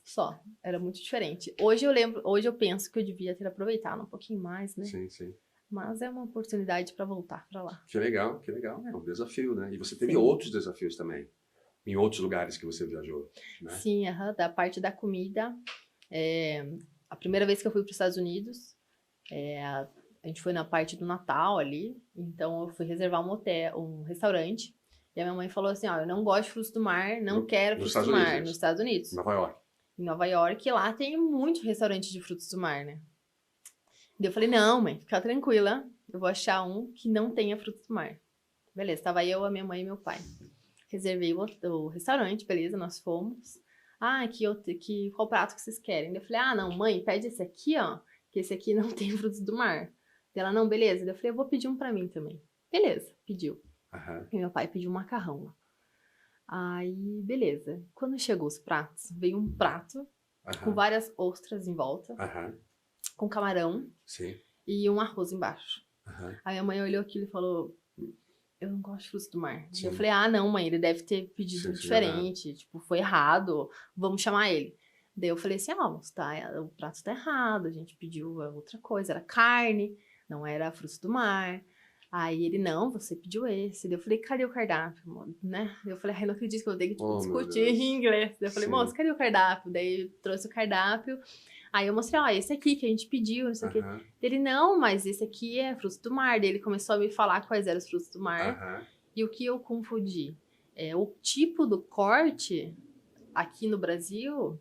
Só. Era muito diferente. Hoje eu penso que eu devia ter aproveitado um pouquinho mais, né? Sim, sim. Mas é uma oportunidade para voltar para lá. Que legal, que legal. É um desafio, né? E você teve Sim. outros desafios também, em outros lugares que você viajou, né? Sim, da parte da comida. A primeira vez que eu fui para os Estados Unidos, a gente foi na parte do Natal ali, então eu fui reservar um restaurante, e a minha mãe falou assim, eu não gosto de frutos do mar, não quero frutos do mar, nos Estados Unidos. Nova York. Em Nova York, lá tem muitos restaurantes de frutos do mar, né? E eu falei, não, mãe, fica tranquila, eu vou achar um que não tenha frutos do mar. Beleza, tava eu, a minha mãe e meu pai. Reservei o restaurante, beleza, nós fomos. Qual prato que vocês querem? Eu falei, não, mãe, pede esse aqui, ó, que esse aqui não tem frutos do mar. Ela, não, beleza. Eu falei, eu vou pedir um pra mim também. Beleza, pediu. Uhum. E meu pai pediu um macarrão. Aí, beleza. Quando chegou os pratos, veio um prato com várias ostras em volta, com camarão. Sim. E um arroz embaixo. Aí a mãe olhou aquilo e falou, eu não gosto de frutos do mar. Sim. Eu falei, não, mãe, ele deve ter pedido diferente, tipo, foi errado, vamos chamar ele. Daí eu falei assim, moço, o prato tá errado, a gente pediu outra coisa, era carne, não era frutos do mar. Aí ele, não, você pediu esse. Daí eu falei, cadê o cardápio, né? Eu falei, não acredito que eu vou ter que discutir em inglês. Daí eu falei, moço, cadê o cardápio? Daí eu trouxe o cardápio. Aí eu mostrei, esse aqui que a gente pediu, não sei o quê. Ele, não, mas esse aqui é frutos do mar. Daí ele começou a me falar quais eram os frutos do mar. E o que eu confundi? O tipo do corte, aqui no Brasil,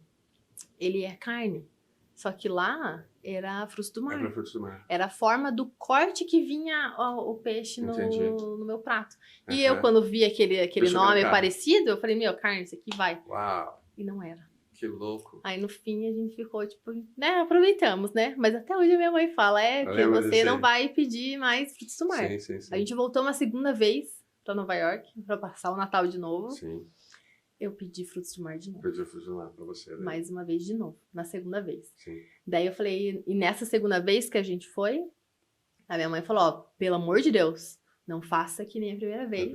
ele é carne. Só que lá era frutos do mar. Era a forma do corte que vinha o peixe no meu prato. E eu, quando vi aquele nome parecido, eu falei, carne, isso aqui vai. Uau! E não era. Que louco. Aí no fim a gente ficou tipo, né, aproveitamos, né? Mas até hoje a minha mãe fala, que você não vai pedir mais frutos do mar. Sim. A gente voltou uma segunda vez pra Nova York, pra passar o Natal de novo. Sim. Eu pedi frutos do mar de novo. Pedi frutos do mar pra você, né? Mais uma vez de novo, na segunda vez. Sim. Daí eu falei, e nessa segunda vez que a gente foi, a minha mãe falou, pelo amor de Deus, não faça que nem a primeira vez.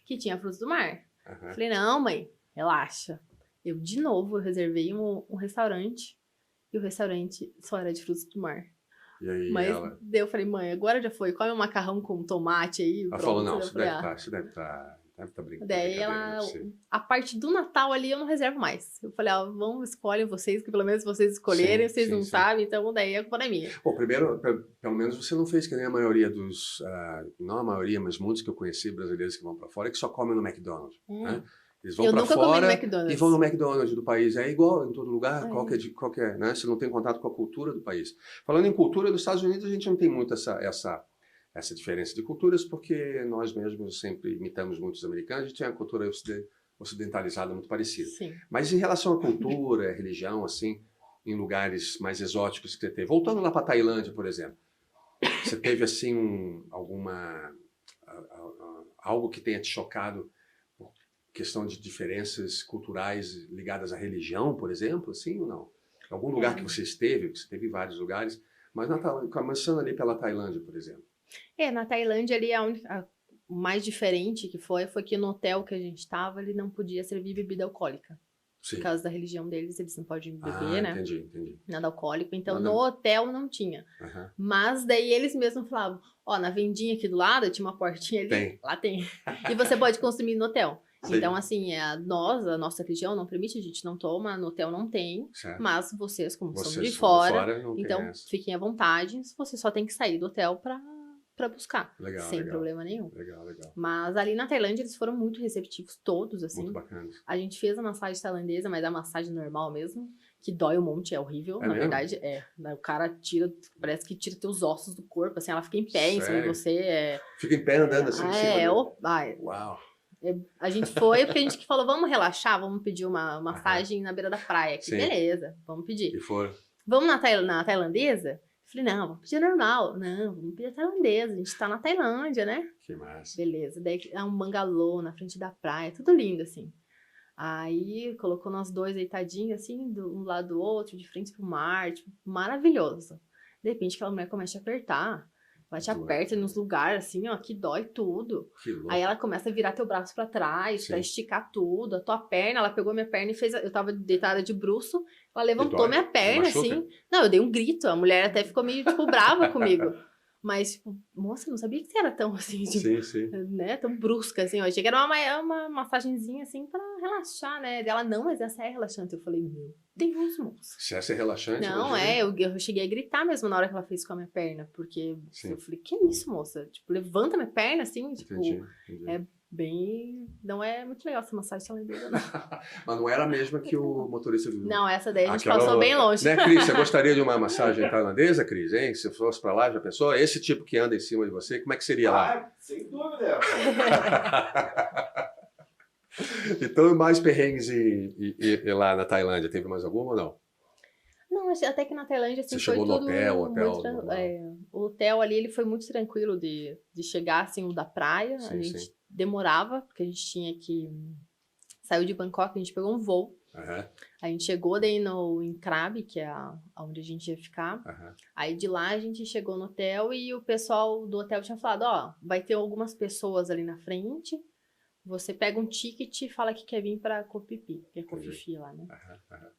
Que tinha frutos do mar. Eu falei, não, mãe, relaxa. Eu, de novo, reservei um restaurante, e o restaurante só era de frutos do mar. E aí daí eu falei, mãe, agora já foi, come um macarrão com tomate aí. Ela falou, não, isso deve estar brincando. Daí a parte do Natal ali eu não reservo mais. Eu falei, vamos, escolhem vocês, que pelo menos vocês escolherem, vocês não sabem, então daí a culpa é minha. Bom, primeiro, pelo menos você não fez que nem a maioria não a maioria, mas muitos que eu conheci, brasileiros que vão pra fora, que só comem no McDonald's, né? Eles vão pra fora e vão no McDonald's do país. É igual em todo lugar, qualquer, né? Você não tem contato com a cultura do país. Falando em cultura, nos Estados Unidos a gente não tem muito essa diferença de culturas, porque nós mesmos sempre imitamos muitos americanos, a gente tem uma cultura ocidentalizada muito parecida. Sim. Mas em relação à cultura, religião, assim, em lugares mais exóticos que você teve, voltando lá para a Tailândia, por exemplo, você teve assim algo que tenha te chocado? Questão de diferenças culturais ligadas à religião, por exemplo, assim ou não? Algum lugar que você esteve, que você teve em vários lugares, mas começando ali pela Tailândia, por exemplo. Na Tailândia ali o mais diferente que foi que no hotel que a gente estava, ele não podia servir bebida alcoólica. Sim. Por causa da religião deles, eles não podem beber, né? Entendi. Nada alcoólico. Então, no hotel não tinha. Mas daí eles mesmos falavam, na vendinha aqui do lado, tinha uma portinha ali. Lá tem. E você pode consumir no hotel. Sim. Então, assim, a nossa religião não permite, a gente não toma, no hotel não tem, mas vocês, como são de fora, então fiquem à vontade, você só tem que sair do hotel pra buscar. Legal, sem legal. problema nenhum. Legal, legal. Mas ali na Tailândia eles foram muito receptivos, todos, assim. Muito bacana. A gente fez a massagem tailandesa, mas a massagem normal mesmo, que dói um monte, é horrível. É na mesmo? verdade, o cara tira, parece que tira teus ossos do corpo, assim, ela fica em pé em cima de Sério? você. Fica em pé andando assim em cima, né? Uau. Uau. A gente foi porque a gente que falou, vamos relaxar, vamos pedir uma massagem na beira da praia aqui. Sim. Beleza, vamos pedir. E foram. Vamos na tailandesa? Eu falei, não, vamos pedir normal. Não, vamos pedir a tailandesa, a gente tá na Tailândia, né? Que massa. Beleza, daí é um bangalô na frente da praia, tudo lindo, assim. Aí colocou nós dois deitadinhos, assim, um lado do outro, de frente pro mar, tipo, maravilhoso. De repente aquela mulher começa a te apertar. Ela te aperta nos lugares, assim, ó, que dói tudo. Que louco. Aí ela começa a virar teu braço pra trás, pra esticar tudo. A tua perna, ela pegou minha perna e fez... Eu tava deitada de bruço, ela levantou minha perna, assim. Não, eu dei um grito, a mulher até ficou meio, tipo, brava comigo. Mas, tipo, moça, eu não sabia que você era tão, assim, tipo, sim. né, tão brusca, assim. Eu achei que era uma massagenzinha, assim, pra relaxar, né? Dela, não, mas essa é relaxante. Eu falei, meu Deus, moça. Se essa é relaxante, Não, eu cheguei a gritar mesmo na hora que ela fez com a minha perna, porque eu falei, que isso, moça? Tipo, levanta minha perna, assim, tipo, Entendi. é bem... Não é muito legal essa massagem tailandesa, não. Mas não era a mesma que o motorista viu. Não, essa daí a gente Aquela passou outra. bem longe. Né, Cris? Você gostaria de uma massagem tailandesa, Cris, hein? Se fosse pra lá, já pensou? Esse tipo que anda em cima de você, como é que seria lá? Sem dúvida. Então, mais perrengues e lá na Tailândia, teve mais alguma ou não? Não, até que na Tailândia, assim, Você foi chegou no tudo hotel muito o hotel ali, ele foi muito tranquilo de chegar, assim, o da praia. Sim, a gente demorava, porque a gente tinha que... Saiu de Bangkok, a gente pegou um voo. A gente chegou daí em Krabi, que é onde a gente ia ficar. Aí de lá a gente chegou no hotel e o pessoal do hotel tinha falado, ó, vai ter algumas pessoas ali na frente, você pega um ticket e fala que quer vir pra Koh Phi Phi, que é Koh Phi Phi lá, né?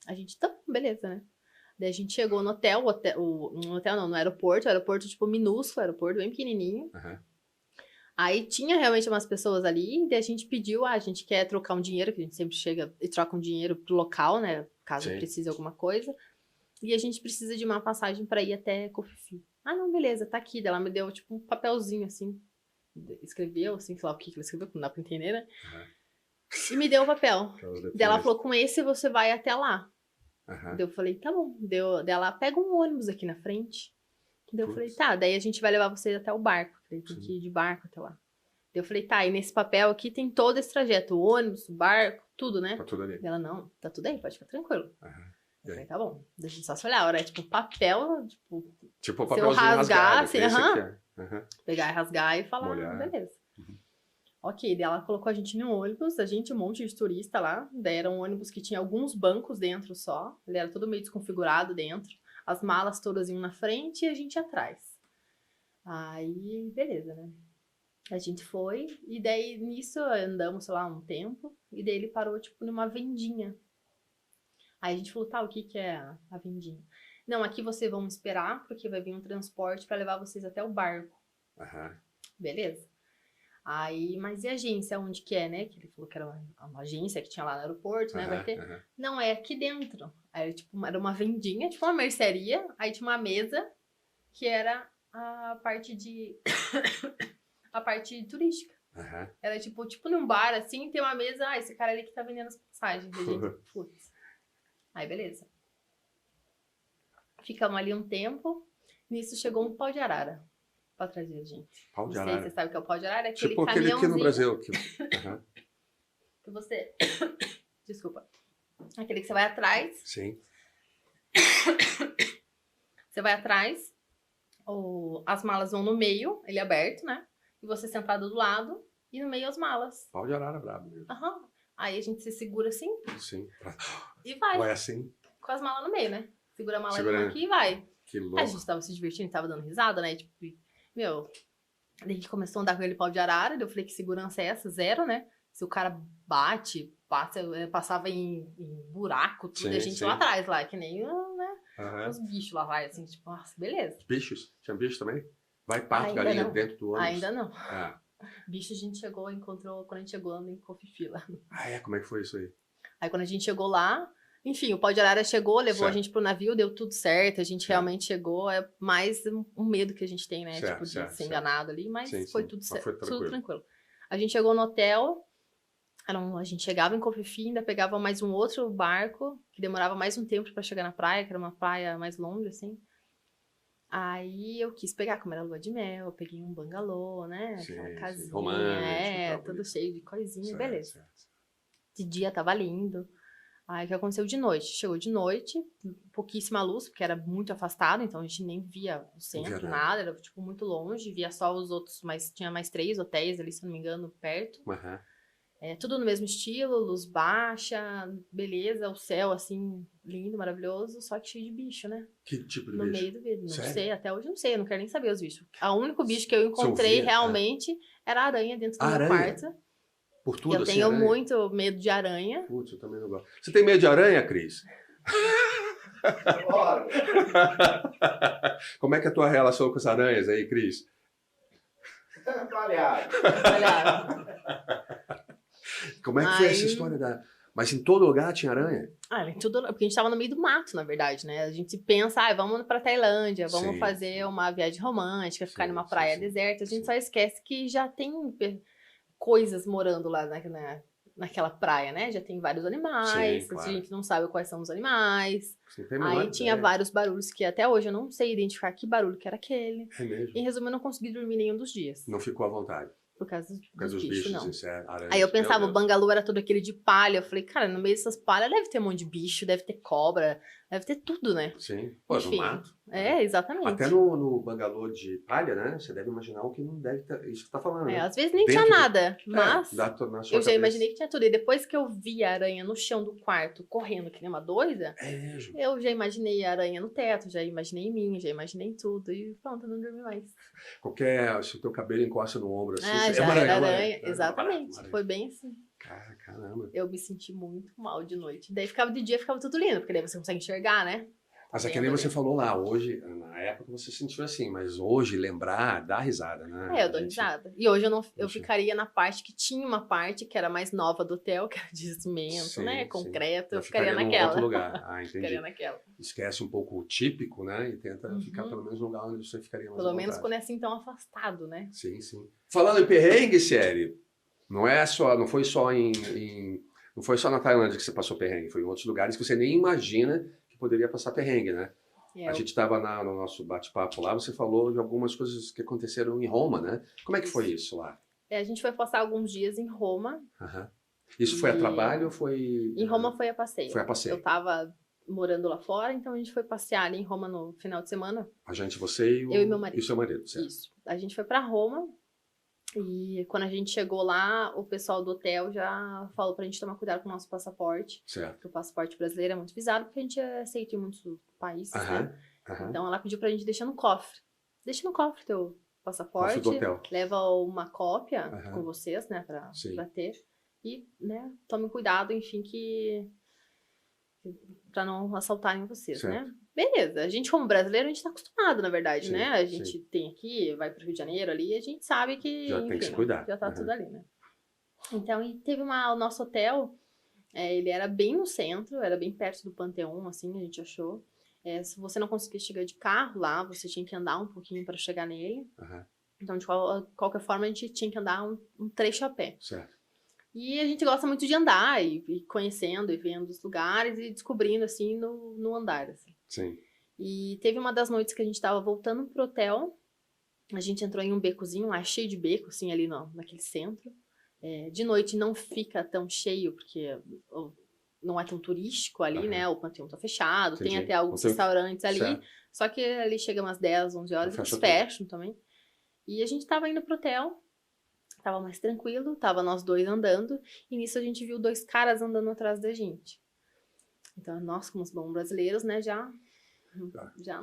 A gente, então, beleza, né? Daí a gente chegou no hotel, no aeroporto, tipo, minúsculo, aeroporto bem pequenininho. Aí tinha realmente umas pessoas ali, daí a gente pediu, a gente quer trocar um dinheiro, que a gente sempre chega e troca um dinheiro pro local, né? Caso precise alguma coisa. E a gente precisa de uma passagem pra ir até Koh Phi Phi. Ah, não, beleza, tá aqui. Daí ela me deu, tipo, um papelzinho, assim. Escreveu, assim, sei lá o que ela escreveu, que não dá pra entender, né? E me deu o papel. Daí ela falou, com esse você vai até lá. Daí eu falei, tá bom. Daí ela pega um ônibus aqui na frente. Daí eu falei, tá, daí a gente vai levar vocês até o barco. Tem que ir de barco até lá. Daí eu falei, tá, e nesse papel aqui tem todo esse trajeto. O ônibus, o barco, tudo, né? Tá tudo ali. Daí ela, não, tá tudo aí, pode ficar tranquilo. Eu falei, tá bom, deixa eu só se olhar. Era tipo papel, tipo o se eu papelzinho rasgar, rasgado, assim, pegar e rasgar e falar, molhar. Beleza. Ok, daí ela colocou a gente no ônibus, um monte de turista lá. Daí era um ônibus que tinha alguns bancos dentro só. Ele era todo meio desconfigurado dentro. As malas todas iam na frente e a gente atrás. Aí, beleza, né? A gente foi, e daí nisso andamos, sei lá, um tempo. E daí ele parou, tipo, numa vendinha. Aí a gente falou, tá, o que que é a vendinha? Não, aqui vocês vão esperar, porque vai vir um transporte pra levar vocês até o barco. Beleza. Aí, mas e a agência, onde que é, né? Que ele falou que era uma agência que tinha lá no aeroporto, né? Vai ter. Não, é aqui dentro. Aí, tipo, era uma vendinha, tipo uma mercearia. Aí tinha uma mesa que era a parte de... a parte turística. Era tipo num bar, assim, tem uma mesa. Esse cara ali que tá vendendo as passagens. A gente, putz. Aí, beleza. Ficamos ali um tempo. Nisso chegou um pau de arara pra trazer a gente. Pau de arara. Não sei se você sabe o que é o pau de arara. É aquele tipo aquele aqui no Brasil. Que você... Desculpa. Aquele que você vai atrás. Sim. Você vai atrás. As malas vão no meio, ele é aberto, né? E você sentado do lado. E no meio as malas. Pau de arara brabo mesmo. Aí a gente se segura assim. Sim. E vai. Vai assim. Com as malas no meio, né? Segura a mala aqui e vai. Que louco. A gente tava se divertindo, tava dando risada, né? Tipo, daí a gente começou a andar com aquele pau de arara. Daí eu falei, que segurança é essa? Zero, né? Se o cara passava em buraco, tudo, e a gente lá atrás, lá, que nem, né? Os bichos lá, vai, assim, tipo, nossa, beleza. Bichos? Tinha bicho também? Vai pato, galinha dentro do ônibus? Ainda não. Bicho a gente encontrou quando a gente chegou em Koh Phi Phi lá. Como é que foi isso aí? Aí quando a gente chegou lá, Enfim, o pau de arara chegou, levou Certo. a gente pro navio, deu tudo certo, a gente Certo. realmente chegou, é mais um medo que a gente tem, né? Certo, Tipo, de certo, ser certo. enganado ali, mas Sim, foi sim. tudo Mas certo, foi tudo tranquilo. tranquilo. A gente chegou no hotel, a gente chegava em Cofifim, ainda pegava mais um outro barco, que demorava mais um tempo pra chegar na praia, que era uma praia mais longe, assim. Aí eu quis pegar, como era lua de mel, eu peguei um bangalô, né? Sim, Aquela sim. casinha, Romântico e tal, tudo bonito. cheio de coisinha, Certo, beleza. certo. De dia tava lindo. Aí o que aconteceu de noite? Chegou de noite, pouquíssima luz, porque era muito afastado, então a gente nem via o centro, nada. nada, era tipo muito longe, via só os outros, mas tinha mais 3 hotéis ali, se não me engano, perto. Aham. Tudo no mesmo estilo, luz baixa, beleza, o céu assim, lindo, maravilhoso, só que cheio de bicho, né? Que tipo de No bicho? meio do vidro. Não Sério? sei, até hoje eu não sei, eu não quero nem saber os bichos. O único bicho que eu Você encontrei ouvia? realmente era a aranha dentro do meu Aranha? quarto. Por E tudo eu assim, tenho aranha? muito medo de aranha. Putz, eu também não gosto. Você tem medo de aranha, Cris? Bora. Como é que é a tua relação com as aranhas aí, Cris? Atrapalhado. Olha, Como é que foi essa Aí- história da... Mas em todo lugar tinha aranha? tudo, porque a gente tava no meio do mato, na verdade, né? A gente pensa, vamos pra Tailândia, vamos Sim, fazer sim. uma viagem romântica, ficar Sim, numa sim, praia sim. deserta. A gente Sim. só esquece que já tem coisas morando lá naquela praia, né? Já tem vários animais, Sim, claro. a gente não sabe quais são os animais. Você não tem a menor Aí tinha ideia. vários barulhos que até hoje eu não sei identificar que barulho que era aquele. É mesmo? Em resumo, eu não consegui dormir nenhum dos dias. Não ficou à vontade. Por causa Por causa dos dos bichos, bichos, não. isso é aranha. Aí eu pensava, Meu o Deus. bangalô era todo aquele de palha. Eu falei, cara, no meio dessas palhas deve ter um monte de bicho, deve ter cobra, deve ter tudo, né? Sim. Pô, no Enfim. mato. Exatamente. Até no bangalô de palha, né? Você deve imaginar o que não deve ter. Isso que tá falando, né? Às vezes nem Dentro tinha do- nada, mas na sua eu já cabeça. imaginei que tinha tudo. E depois que eu vi a aranha no chão do quarto, correndo que nem uma doida, É mesmo. eu já imaginei a aranha no teto, já imaginei em mim, já imaginei em tudo. E pronto, eu não dormi mais. Se o teu cabelo encosta no ombro assim, Ah, é já uma era aranha. aranha. É uma Exatamente. aranha. Foi bem assim. Caramba. Eu me senti muito mal de noite. Daí ficava de dia, ficava tudo lindo, porque daí você consegue enxergar, né? Mas é que Vendo nem você ali. falou lá, hoje, na época você sentiu assim, mas hoje lembrar, dá risada, né? Eu dou risada. E hoje eu Gente. ficaria na parte que tinha uma parte que era mais nova do hotel, que era de cimento, Sim, né? sim. Concreto. Já Eu ficaria num naquela. outro lugar. Ah, entendi. Ficaria naquela. Esquece um pouco o típico, né? E tenta Uhum. ficar pelo menos no lugar onde você ficaria mais à Pelo menos vontade. quando é assim tão afastado, né? Sim, sim. Falando em perrengue, série, não foi só na Tailândia que você passou perrengue, foi em outros lugares que você nem imagina que poderia passar perrengue, né? A gente estava no nosso bate-papo lá, você falou de algumas coisas que aconteceram em Roma, né? Como é que foi isso lá? A gente foi passar alguns dias em Roma. Aham. Isso foi a E- trabalho ou foi... Em Roma foi a passeio. Foi a passeio. Eu tava morando lá fora, então a gente foi passear ali em Roma no final de semana. A gente, você Eu e meu marido. E o seu marido, certo? Isso. A gente foi pra Roma e quando a gente chegou lá, o pessoal do hotel já falou pra gente tomar cuidado com o nosso passaporte. Certo. Porque o passaporte brasileiro é muito visado, porque a gente é aceito em muitos países, Aham, né? aham. Então ela pediu pra gente deixar no cofre. Deixa no cofre teu passaporte. Cofre do hotel. Leva uma cópia Aham. com vocês, né? Sim. Pra ter. E, né, tome cuidado, enfim, pra não assaltarem vocês, Certo. né? Beleza, a gente como brasileiro, a gente tá acostumado, na verdade, Sim, né? A sim. gente tem aqui, vai pro Rio de Janeiro ali, a gente sabe que, Já tem que enfim, se cuidar. já tá Aham. tudo ali, né? Então, e teve o nosso hotel, ele era bem no centro, era bem perto do Panteão, assim, a gente achou. Se você não conseguia chegar de carro lá, você tinha que andar um pouquinho para chegar nele. Aham. Então, de qualquer forma, a gente tinha que andar um trecho a pé. Certo. E a gente gosta muito de andar e conhecendo e vendo os lugares e descobrindo, assim, no andar, assim. Sim. E teve uma das noites que a gente tava voltando pro hotel, a gente entrou em um becozinho lá, cheio de beco, assim, ali naquele centro. De noite não fica tão cheio, porque não é tão turístico ali, Aham. né? O Panteão tá fechado, tem Entendi. até alguns Não tem- restaurantes ali, Certo. só que ali chega umas 10, 11 horas, Fecha eles tudo. fecham também. E a gente tava indo pro hotel, tava mais tranquilo, tava nós dois andando, e nisso a gente viu 2 caras andando atrás da gente. Então, nós, como os bons brasileiros, né, já não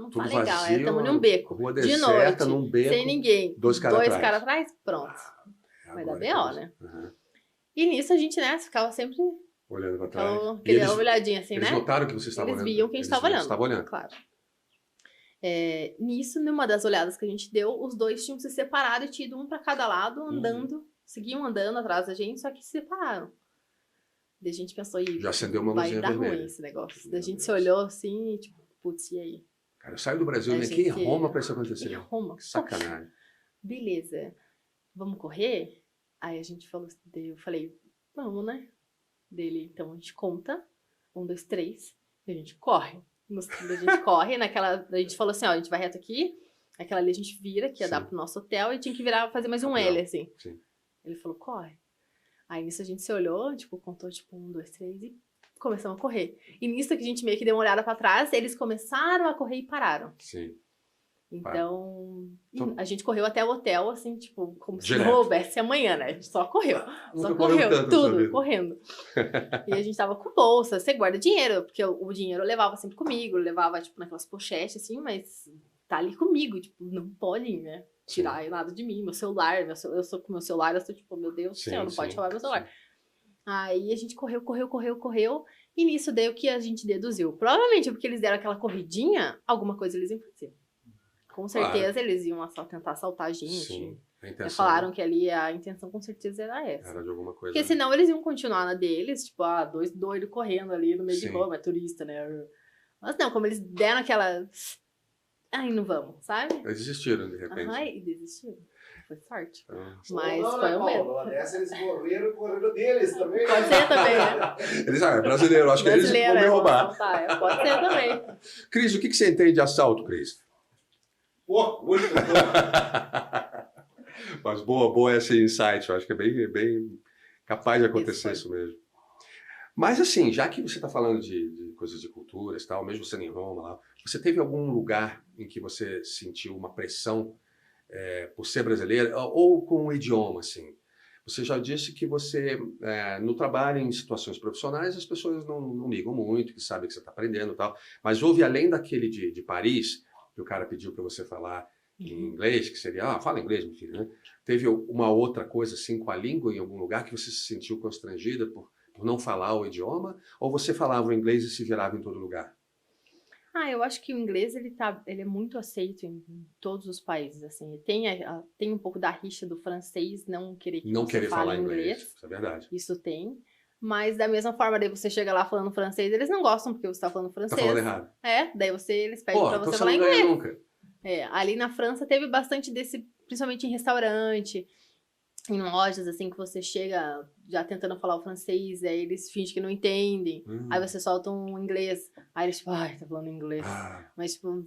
Tudo tá legal. vazio, Estamos num beco. rua de deserta, noite, num beco, sem ninguém. 2 caras atrás. atrás, pronto. Vai dar Agora B.O., que né? Aham. E nisso a gente, né, ficava sempre Olhando pra trás. aquela olhadinha assim, Eles né? notaram que você estava Eles olhando. viam que a gente estava olhando. Estava olhando. Claro. Nisso, numa das olhadas que a gente deu, os dois tinham se separado e tido um pra cada lado, andando. Seguiam andando atrás da gente, só que se separaram. Daí a gente pensou, e Já acendeu uma vai luzinha dar vermelha. ruim esse negócio. Daí a Meu gente se Deus. olhou assim e tipo, putz, e aí? Cara, eu saio do Brasil, A vem aqui em gente- Roma pra isso acontecer. Em Roma. Que sacanagem. Beleza, vamos correr? Aí a gente falou, daí eu falei, vamos, né? Dele, então a gente conta, 1, 2, 3, e a gente corre. A gente corre, a gente falou assim, ó, a gente vai reto aqui, aquela ali a gente vira, que ia dar Sim. pro nosso hotel, e tinha que virar, fazer mais um Rapidão. L, assim. Sim. Ele falou, corre. Aí nisso a gente se olhou, tipo, contou, tipo, 1, 2, 3, e começamos a correr. E nisso que a gente meio que deu uma olhada pra trás, eles começaram a correr e pararam. Sim. Então, Então- a gente correu até o hotel, assim, tipo, como se Direto. não houvesse amanhã, né? A gente só correu. Só Nunca correu correu, tanto na sua tudo, vida. correndo. E a gente tava com bolsa, você guarda dinheiro, porque o dinheiro eu levava sempre comigo, eu levava, tipo, naquelas pochetes, assim, mas tá ali comigo, tipo, não pode, né? Tirar nada de mim, meu celular, eu sou com meu celular, eu sou tipo, meu Deus do Sim, céu, não pode sim, roubar meu celular. sim. Aí a gente correu, e nisso daí o que a gente deduziu? Provavelmente porque eles deram aquela corridinha, alguma coisa eles iam fazer. Com certeza eles iam tentar assaltar a gente. Sim. A Já intenção falaram que ali a intenção com certeza era essa. era de alguma coisa. Porque senão eles iam continuar na deles, tipo, 2 doidos correndo ali no meio de Sim. Roma, é turista, né? Mas não, como eles deram aquela... Ai, não vamos, sabe? Eles desistiram, de repente. Aham, e desistiram. Foi sorte. Então, Mas Não, foi né, o Paulo? medo. Numa dessa eles correram deles também. Pode ser também, né? eles, é brasileiro, acho que eles vão me é, roubar. assaltar, pode ser também. Cris, o que você entende de assalto, Cris? Pô, muito bom. Mas boa esse insight, eu acho que é bem capaz de acontecer isso mesmo. Mas assim, já que você está falando de coisas de culturas, tal, mesmo sendo em Roma, lá, você teve algum lugar em que você sentiu uma pressão por ser brasileira ou com o idioma, assim? Você já disse que você, no trabalho, em situações profissionais, as pessoas não ligam muito, que sabem que você está aprendendo e tal, mas houve além daquele de Paris, que o cara pediu para você falar em inglês, que seria, fala inglês, meu filho, né? Teve uma outra coisa assim com a língua em algum lugar que você se sentiu constrangida por não falar o idioma? Ou você falava o inglês e se virava em todo lugar? Eu acho que o inglês ele é muito aceito em todos os países, assim. Tem um pouco da rixa do francês não querer que Não você querer fale falar inglês, isso é verdade. Isso tem. Mas da mesma forma, daí você chega lá falando francês, eles não gostam porque você tá falando francês. Tá falando errado. Daí eles pedem pra então você você falar não ganha inglês. nunca. Ali na França teve bastante desse, principalmente em restaurante, em lojas, assim, que você chega já tentando falar o francês, aí eles fingem que não entendem. Aí você solta um inglês, aí eles, tipo, ai, tá falando inglês. Mas, tipo,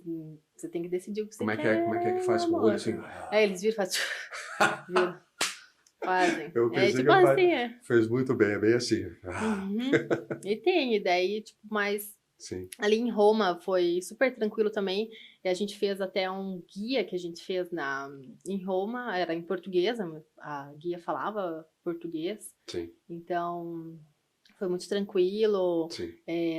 você tem que decidir o que você quer. Como é que faz com o amor. olho assim? Eles viram e fazem, viram. Fazem. Eu pensei Tipo que assim, fez muito bem, é bem assim. Uhum. E daí, tipo, mas Sim. ali em Roma foi super tranquilo também. E a gente fez até um guia que a gente fez em Roma, era em português, a guia falava português. Sim. Então, foi muito tranquilo. Sim.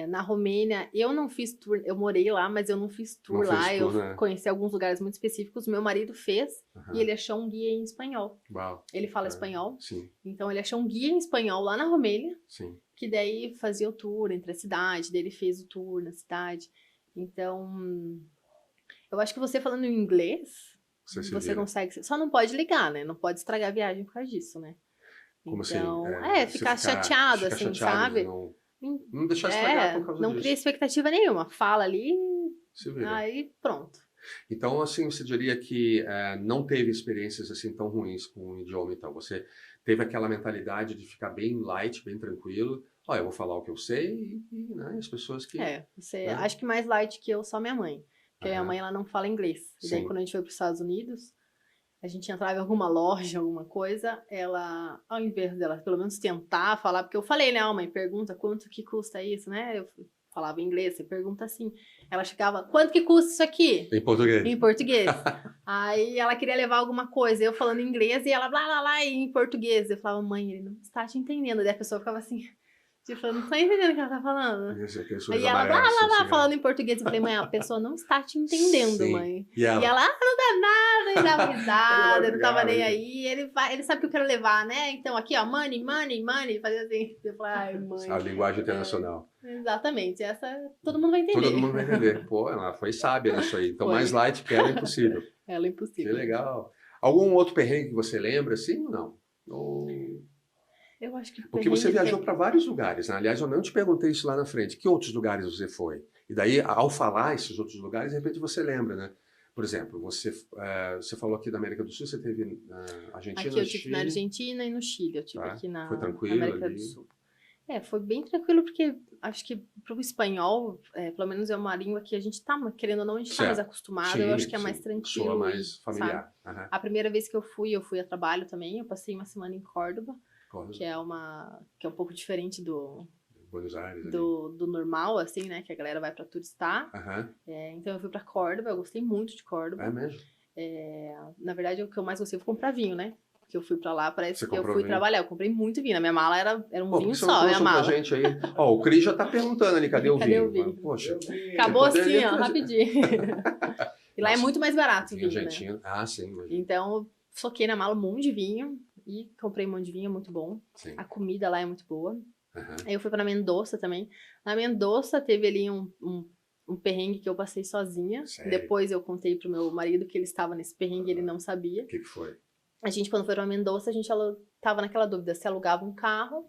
Na Romênia, eu não fiz tour, eu morei lá, mas eu não fiz tour Não lá. fez tour, Eu né? conheci alguns lugares muito específicos. Meu marido fez e ele achou um guia em espanhol. Uau. Ele fala espanhol, Sim, então ele achou um guia em espanhol lá na Romênia, sim. que daí fazia o tour entre a cidade, daí ele fez o tour na cidade. Então, eu acho que você falando em inglês, Você se você vira. consegue. Só não pode ligar, né? Não pode estragar a viagem por causa disso, né? Como Então, assim? Você ficar chateado, fica assim, chateado de sabe? Não deixar estragar por causa não disso. cria expectativa nenhuma. Fala ali, Se vira. aí pronto. Então, assim, você diria que não teve experiências assim tão ruins com o idioma, então. Você teve aquela mentalidade de ficar bem light, bem tranquilo. Eu vou falar o que eu sei e né, as pessoas que... Acho que mais light que eu, só minha mãe. Porque minha Aham. mãe, ela não fala inglês. E daí, Sim. quando a gente foi para os Estados Unidos, a gente entrava em alguma loja, alguma coisa, ela, ao invés dela pelo menos tentar falar, porque eu falei, né, mãe, pergunta quanto que custa isso, né? Eu falava em inglês, você pergunta assim. Ela chegava, quanto que custa isso aqui? Em português. Em português. Aí ela queria levar alguma coisa, eu falando em inglês e ela blá blá blá em português. Eu falava, mãe, ele não está te entendendo. Daí a pessoa ficava assim, tipo, não está entendendo o que ela tá falando. Aí ela blá blá blá falando em português. Eu falei, mãe, a pessoa não está te entendendo, Sim. mãe. E ela? Não dá nada, e dava risada, não tava nem Legal, aí. Ele sabe que eu quero levar, né? Então aqui, ó, money, money, money, fazia assim. Eu falei, ai, mãe. A linguagem internacional. Exatamente, essa todo mundo vai entender. Todo mundo vai entender. Pô, ela foi sábia nisso aí. Então, Foi. mais light que ela é impossível. Ela é Que impossível. legal. Algum outro perrengue que você lembra, assim ou não? Ou... Eu acho que Porque você perrengue viajou para vários lugares, né? Aliás, eu não te perguntei isso lá na frente. Que outros lugares você foi? E daí, ao falar esses outros lugares, de repente você lembra, né? Por exemplo, você falou aqui da América do Sul, você teve na Argentina, Aqui eu no tive Chile. na Argentina e no Chile, eu tive Tá. aqui Foi na tranquilo América ali? do Sul. Foi bem tranquilo, porque acho que para o espanhol, pelo menos é uma língua que a gente tá, querendo ou não, a gente tá mais Certo. acostumado, Sim, eu acho que é mais sim. tranquilo. Soa mais sabe? familiar. Aham. A primeira vez que eu fui a trabalho também, eu passei uma semana em Córdoba, Córdoba, que é um pouco diferente Buenos Aires ali. do normal, assim, né, que a galera vai para turistar. Aham. Então eu fui para Córdoba, eu gostei muito de Córdoba. É mesmo? Na verdade, o que eu mais gostei foi comprar vinho, né? Porque eu fui pra lá, parece Você que eu comprou fui vinho? trabalhar. Eu comprei muito vinho. Na minha mala era um Pô, por vinho que você não só, minha trouxe pra mala. gente aí? Ó, o Cris já tá perguntando ali, cadê o Cadê vinho? o vinho? Poxa, Eu vi- Acabou Você assim, poderia ó, trazer. rapidinho. E lá é Nossa, muito mais barato o vinho vinho, né? argentino. Ah, sim, imagina. Então, eu soquei na mala um monte de vinho e comprei um monte de vinho, muito bom. Sim. A comida lá é muito boa. Aham. Aí eu fui pra Mendoza também. Na Mendoza teve ali um perrengue que eu passei sozinha. Sério? Depois eu contei pro meu marido que ele estava nesse perrengue e ele não sabia. O que foi? A gente, quando foi pra Mendoza, a gente tava naquela dúvida se alugava um carro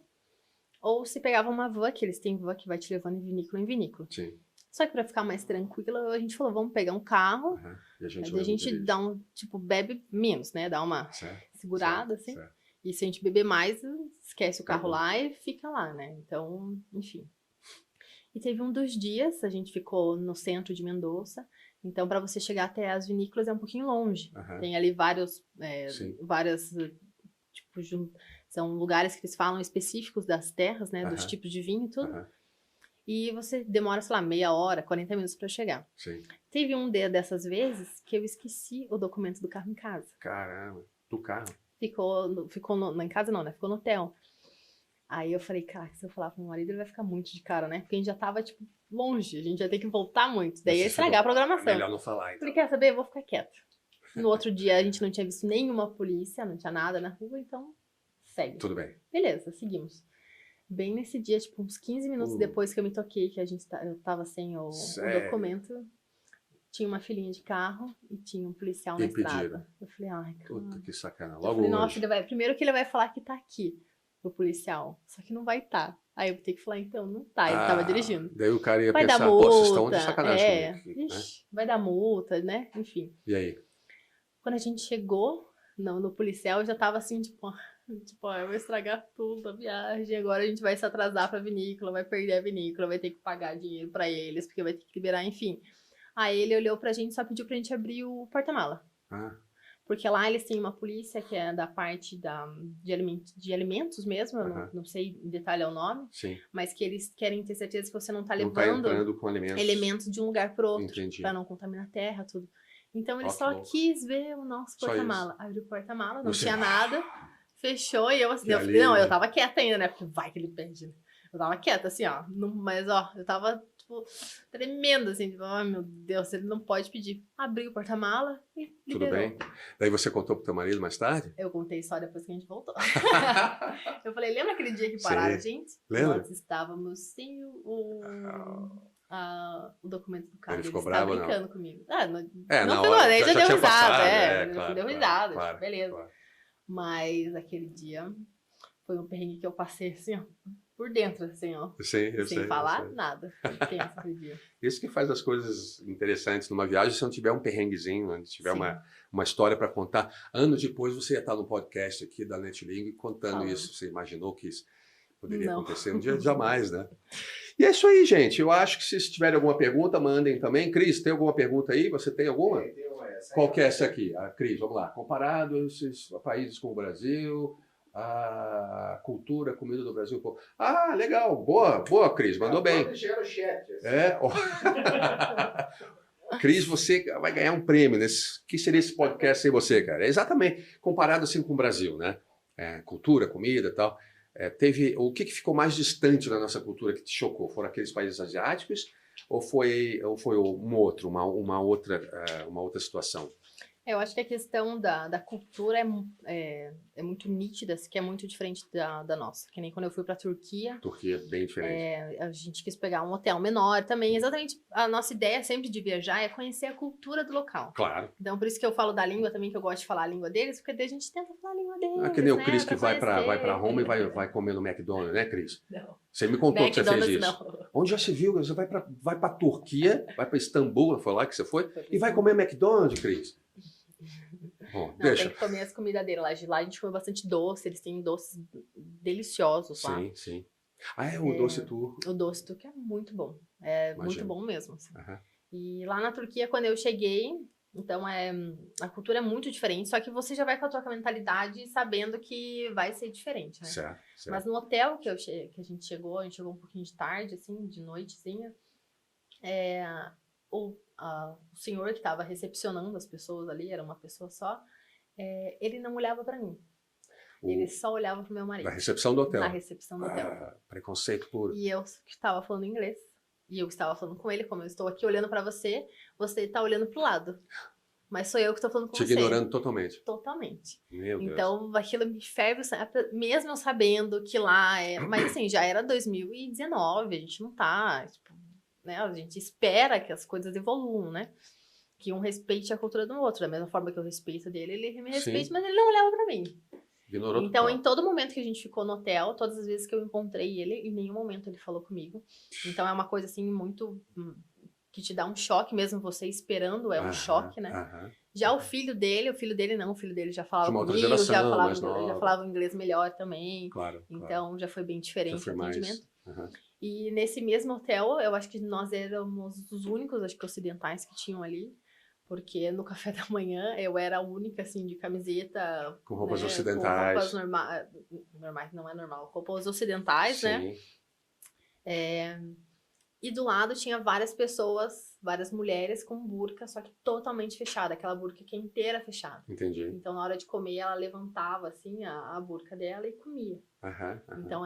ou se pegava uma van, que eles têm van que vai te levando de vinícola em vinícola. Sim. Só que pra ficar mais tranquila, a gente falou, vamos pegar um carro, Aham. E a gente aí a leva gente dirige. dá bebe menos, né? Dá uma Certo, segurada, certo, assim. certo. E se a gente beber mais, esquece o carro Acabou. lá e fica lá, né? Então, enfim. E teve um dos dias, a gente ficou no centro de Mendoza. Então, para você chegar até as vinícolas é um pouquinho longe. Aham. Tem ali Sim. várias, tipo, são lugares que eles falam específicos das terras, né? Dos Aham. tipos de vinho e tudo. Aham. E você demora, sei lá, meia hora, 40 minutos para chegar. Sim. Teve um dessas vezes que eu esqueci o documento do carro em casa. Caramba. Do carro? Em casa não, né? Ficou no hotel. Aí eu falei, cara, se eu falar pro meu marido, ele vai ficar muito de cara, né? Porque a gente já tava, tipo, longe, a gente ia ter que voltar muito. Daí ia estragar a programação. Melhor não falar, então. Falei, quer saber? Eu vou ficar quieta. No outro dia a gente não tinha visto nenhuma polícia, não tinha nada na rua, então segue. Tudo bem. Beleza, seguimos. Bem nesse dia, tipo, uns 15 minutos depois que eu me toquei, que eu tava sem o Sério? documento, tinha uma filhinha de carro e tinha um policial na Impedido. estrada. Eu falei, ai, cara. Puta, que sacana. Eu Logo falei, nossa, hoje. primeiro que ele vai falar que tá aqui, o policial. Só que não vai estar. Aí eu vou ter que falar, então, não tá, ele tava dirigindo. Daí o cara ia Vai pensar, dar pô, vocês estão multa, de sacanagem comigo. Né? Ixi, vai dar multa, né? Enfim. E aí? Quando a gente chegou no policial, eu já tava assim, tipo, eu vou estragar tudo a viagem, agora a gente vai se atrasar pra vinícola, vai perder a vinícola, vai ter que pagar dinheiro pra eles, porque vai ter que liberar, enfim. Aí ele olhou pra gente e só pediu pra gente abrir o porta-mala. Ah, Porque lá eles têm uma polícia que é da parte de alimentos mesmo, eu Aham. não sei detalhar o nome, sim. mas que eles querem ter certeza que você não tá Não tá levando entrando com alimentos. elementos de um lugar pro outro, Entendi. pra não contaminar a terra, tudo. Então ele Ó, que só louco. quis ver o nosso Só porta-mala. Abriu o porta-mala, não Você- tinha nada, fechou e eu assim, Que eu falei, alívio. não, eu tava quieta ainda, né? Porque vai que ele perde, né? Eu tava quieta, assim, ó. Mas, ó, eu tava, tipo, tremendo, assim, tipo, ai meu Deus, ele não pode pedir. Abri o porta-mala e Tudo liberou. bem? Daí você contou pro teu marido mais tarde? Eu contei só depois que a gente voltou. Eu falei, lembra aquele dia que pararam a gente? Lembra? Nós estávamos sem o documento do carro. Ele ficou estava bravo ou não? brincando comigo. Ah, não, Na não pegou, hora, daí já deu tinha risada. passado, Deu claro, risada, claro, tipo, beleza. claro. Mas aquele dia foi um perrengue que eu passei assim, ó, por dentro, assim, ó. Sim, eu sem sei, eu falar sei. nada. Foi tenso aquele dia. Isso que faz as coisas interessantes numa viagem, se não tiver um perrenguezinho, né? Se tiver Sim. uma história para contar. Anos depois você ia estar no podcast aqui da NetLing contando Falando. isso. Você imaginou que isso poderia Não. acontecer um dia? Jamais, né? E é isso aí, gente. Eu acho que se tiverem alguma pergunta, mandem também. Cris, tem alguma pergunta aí? Você tem alguma? Tem uma essa aí. Qual que é essa aqui? A Cris, vamos lá. Comparado esses países com o Brasil, a cultura, a comida do Brasil. Ah, legal. Boa, Cris. Mandou bem. Pode deixar no chat. assim. É. Cris, você vai ganhar um prêmio. Que seria esse podcast sem você, cara? É exatamente comparado assim com o Brasil, né? Cultura, comida e tal. O que ficou mais distante da nossa cultura que te chocou? Foram aqueles países asiáticos ou foi uma outra situação? Eu acho que a questão da cultura é muito nítida, assim, que é muito diferente da nossa. Que nem quando eu fui pra Turquia, Turquia é bem diferente. a gente quis pegar um hotel menor também. Exatamente, a nossa ideia sempre de viajar é conhecer a cultura do local. Claro. Então, por isso que eu falo da língua também, que eu gosto de falar a língua deles, porque daí a gente tenta falar a língua deles, É que nem o né, Cris que pra vai pra Roma e conhecer. vai comer no McDonald's, né, Cris? Não. Você me contou que você fez McDonald's isso. não. Onde já se viu? Você vai pra Turquia, vai pra Istambul, foi lá que você foi, e vai comer McDonald's, Cris. Bom, Não, deixa. tem que comer as comidas deles lá. De lá a gente come bastante doce, eles têm doces deliciosos lá. Sim, sim. Ah, é o doce turco. O doce turco é muito bom. É Imagino. muito bom mesmo. Assim. Aham. E lá na Turquia, quando eu cheguei, então a cultura é muito diferente, só que você já vai com a tua mentalidade sabendo que vai ser diferente, né? Certo, certo. Mas no hotel que a gente chegou um pouquinho de tarde, assim, de noitezinha, o senhor que estava recepcionando as pessoas ali, era uma pessoa só, ele não olhava para mim. Ele só olhava pro meu marido. Na recepção do hotel. Na recepção do hotel. Preconceito puro. E eu que estava falando inglês. E eu estava falando com ele, como eu estou aqui olhando pra você, você está olhando pro lado. Mas sou eu que estou falando com Te você. ignorando totalmente. Totalmente. Meu Deus. Então, aquilo me ferve, mesmo eu sabendo que lá Mas assim, já era 2019, a gente não tá... Tipo, né, a gente espera que as coisas evoluam, né? Que um respeite a cultura do outro. Da mesma forma que eu respeito dele, ele me respeita, Sim. mas ele não olhava pra mim. Ignorou Então, total. em todo momento que a gente ficou no hotel, todas as vezes que eu encontrei ele, em nenhum momento ele falou comigo. Então, é uma coisa, assim, muito... que te dá um choque, mesmo você esperando, um choque, né? Já o filho dele não, o filho dele já falava uma outra comigo, geração, já mais nova. falava inglês melhor também. Claro. Então, já foi bem diferente foi o atendimento. mais. E nesse mesmo hotel, eu acho que nós éramos os únicos, acho que ocidentais que tinham ali. Porque no café da manhã eu era a única, assim, de camiseta... Com roupas né, ocidentais. Com roupas normais, não é normal. Roupas ocidentais, Sim. né? E do lado tinha várias pessoas, várias mulheres com burca, só que totalmente fechada. Aquela burca que é inteira fechada. Entendi. Então, na hora de comer, ela levantava, assim, a burca dela e comia. Então,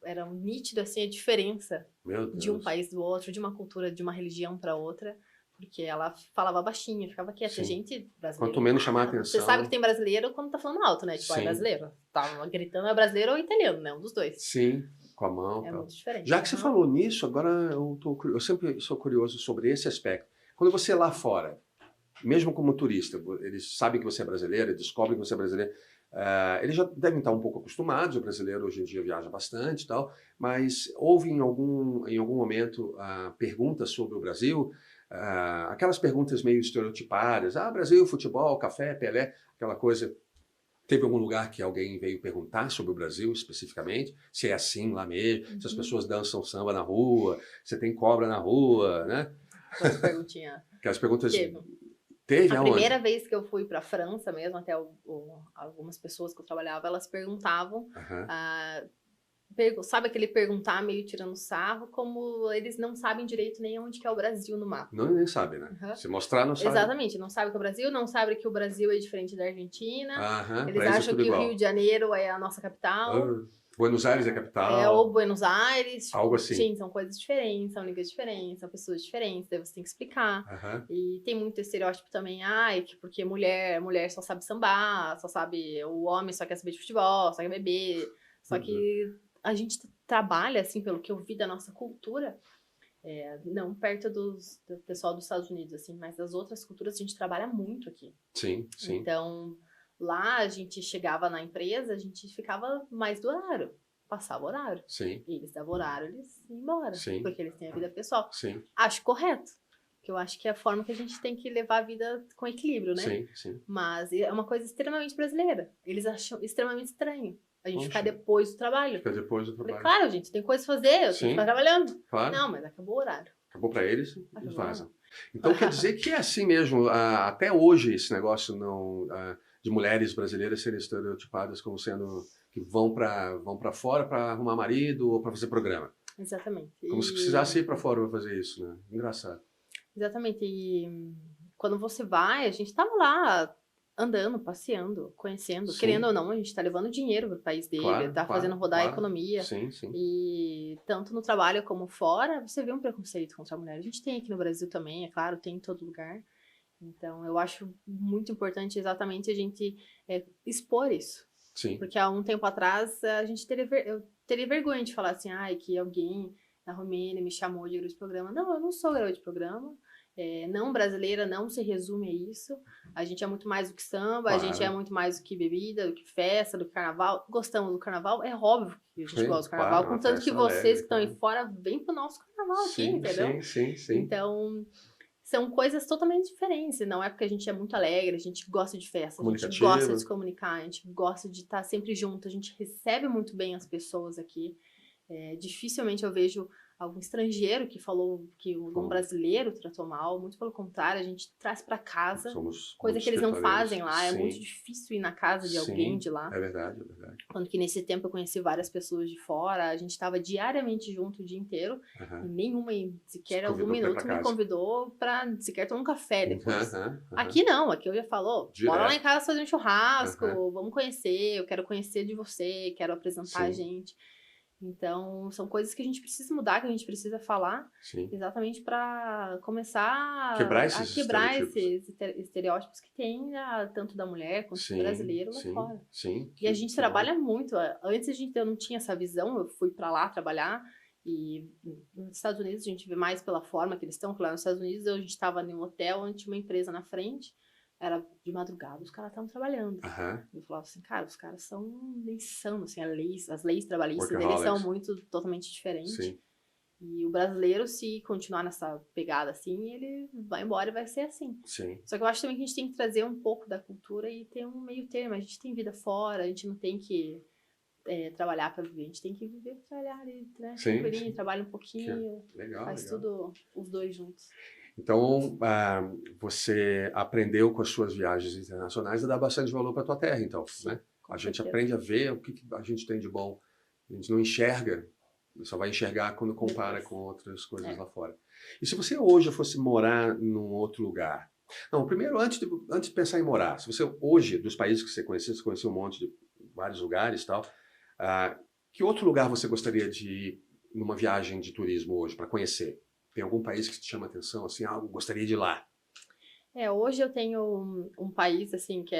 era um nítido, assim, a diferença Meu Deus. de um país do outro, de uma cultura, de uma religião para outra. Porque ela falava baixinho, ficava quieta. Sim. Gente brasileira. Quanto menos chamar a atenção. Você sabe que tem brasileiro quando tá falando alto, né? Tipo, Sim. é brasileiro. Tava gritando, é brasileiro ou italiano, né? Um dos dois. Sim, com a mão. É tal. muito diferente. Já que você falou nisso, agora eu sempre sou curioso sobre esse aspecto. Quando você é lá fora, mesmo como turista, eles sabem que você é brasileiro, descobrem que você é brasileiro, eles já devem estar um pouco acostumados, o brasileiro hoje em dia viaja bastante e tal, mas houve em algum momento perguntas sobre o Brasil, aquelas perguntas meio estereotipadas, Brasil, futebol, café, Pelé, aquela coisa. Teve algum lugar que alguém veio perguntar sobre o Brasil especificamente? Se é assim lá mesmo, se as pessoas dançam samba na rua, se tem cobra na rua, né? Aquelas perguntinhas. Aquelas perguntas... Teve a aonde? primeira vez que eu fui pra França mesmo, até algumas pessoas que eu trabalhava, elas perguntavam... sabe aquele perguntar meio tirando sarro, como eles não sabem direito nem onde que é o Brasil no mapa. Não, nem sabe, né? Se mostrar, não sabe. Exatamente, não sabe que é o Brasil, não sabe que o Brasil é diferente da Argentina. Eles pra acham que igual. o Rio de Janeiro é a nossa capital. Buenos Aires é a capital. Ou Buenos Aires. Algo assim. Gente, são coisas diferentes, são línguas diferentes, são pessoas diferentes, daí você tem que explicar. E tem muito estereótipo também, que porque mulher só sabe sambar, só sabe, o homem só quer saber de futebol, só quer beber. Só que a gente trabalha, assim, pelo que eu vi da nossa cultura, não perto do pessoal dos Estados Unidos, assim, mas das outras culturas a gente trabalha muito aqui. Sim. Então, lá a gente chegava na empresa, a gente ficava mais do horário, passava o horário. Sim. E eles davam horário, eles iam embora, Sim. porque eles têm a vida pessoal. Sim. Acho correto, porque eu acho que é a forma que a gente tem que levar a vida com equilíbrio, né? Sim. Mas é uma coisa extremamente brasileira. Eles acham extremamente estranho a gente ficar Poxa. depois do trabalho. Fica depois do trabalho. Falei, claro, gente, tem coisa pra fazer, eu tenho que ficar trabalhando. Claro. Não, mas acabou o horário. Acabou pra eles, eles vazam. Então quer dizer que é assim mesmo, até hoje esse negócio de mulheres brasileiras serem estereotipadas como sendo que vão pra fora pra arrumar marido ou pra fazer programa. Exatamente. Como se precisasse ir pra fora pra fazer isso, né? Engraçado. Exatamente. E quando você vai, a gente tava lá andando, passeando, conhecendo. Sim. Querendo ou não, a gente tá levando dinheiro pro país dele, fazendo rodar a economia. Sim. E tanto no trabalho como fora, você vê um preconceito contra a mulher. A gente tem aqui no Brasil também, é claro, tem em todo lugar. Então, eu acho muito importante exatamente a gente expor isso. Sim. Porque há um tempo atrás, eu teria vergonha de falar assim, que alguém na Romênia me chamou de garota de programa. Não, eu não sou garota de programa. Não brasileira, não se resume a isso. A gente é muito mais do que samba, Claro. a gente é muito mais do que bebida, do que festa, do que carnaval. Gostamos do carnaval, é óbvio que a gente Sim, gosta do carnaval, claro, contanto que festa vocês alegre, que estão aí claro. fora, vêm pro nosso carnaval aqui, entendeu? Sim. Então, são coisas totalmente diferentes. Não é porque a gente é muito alegre, a gente gosta de festa, a gente Comunicativo. gosta de se comunicar, a gente gosta de estar sempre junto, a gente recebe muito bem as pessoas aqui. Dificilmente eu vejo algum estrangeiro que falou que um brasileiro tratou mal, muito pelo contrário, a gente traz para casa, Somos coisa que eles não hospitaleiros. fazem lá, é Sim. muito difícil ir na casa de alguém de lá. É verdade, é verdade. Quando que nesse tempo eu conheci várias pessoas de fora, a gente estava diariamente junto o dia inteiro, e nenhuma sequer algum minuto me convidou para sequer tomar um café depois. Aqui não, aqui eu já falo, bora lá em casa fazer um churrasco, vamos conhecer, eu quero conhecer de você, quero apresentar a gente. Então, são coisas que a gente precisa mudar, que a gente precisa falar, exatamente para começar a quebrar esses estereótipos que tem tanto da mulher quanto do brasileiro lá fora. E a gente trabalha muito. Antes eu não tinha essa visão, eu fui para lá trabalhar, e nos Estados Unidos a gente vê mais pela forma que eles estão. Claro, nos Estados Unidos a gente estava em um hotel onde tinha uma empresa na frente, era de madrugada, os caras estavam trabalhando. Eu falava assim, cara, os caras são insanos, assim, as leis trabalhistas deles são totalmente diferentes. E o brasileiro, se continuar nessa pegada assim, ele vai embora e vai ser assim. Só que eu acho também que a gente tem que trazer um pouco da cultura e ter um meio termo. A gente tem vida fora, a gente não tem que trabalhar para viver, a gente tem que viver para trabalhar ali, né? Tranquilinho, trabalha um pouquinho, faz tudo os dois juntos. Então, você aprendeu com as suas viagens internacionais a dar bastante valor para a tua terra, então, né? A gente aprende a ver o que a gente tem de bom. A gente não enxerga, só vai enxergar quando compara com outras coisas lá fora. E se você hoje fosse morar num outro lugar? Não, primeiro, antes de pensar em morar, se você hoje, dos países que você conheceu um monte de vários lugares e tal, que outro lugar você gostaria de ir numa viagem de turismo hoje, para conhecer? Tem algum país que te chama a atenção, assim, eu gostaria de ir lá? Hoje eu tenho um país, assim, que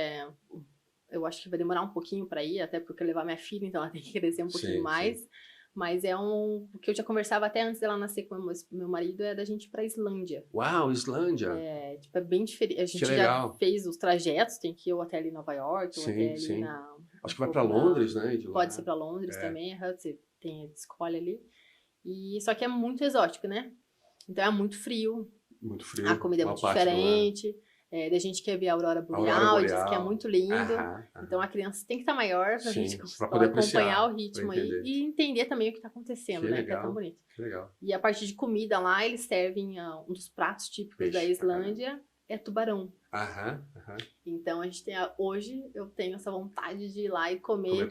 eu acho que vai demorar um pouquinho para ir, até porque eu levar minha filha, então ela tem que crescer um pouquinho mais. Mas é que eu já conversava até antes dela nascer com meu marido, da gente ir pra Islândia. Uau, Islândia! É bem diferente. A gente já fez os trajetos, tem que ir até ali em Nova York, ou até ali na... Acho que vai pra Londres, né? Pode ser pra Londres também, você escolhe ali. Só que é muito exótico, né? Então é muito frio. Muito frio. A comida é muito diferente. Da gente quer ver a aurora boreal, diz que é muito lindo. Então a criança tem que estar maior pra gente poder acompanhar o ritmo aí e entender também o que está acontecendo, né? Que é tão bonito. Que legal. E a parte de comida lá, eles servem um dos pratos típicos da Islândia, é tubarão. Então a gente tem hoje eu tenho essa vontade de ir lá e comer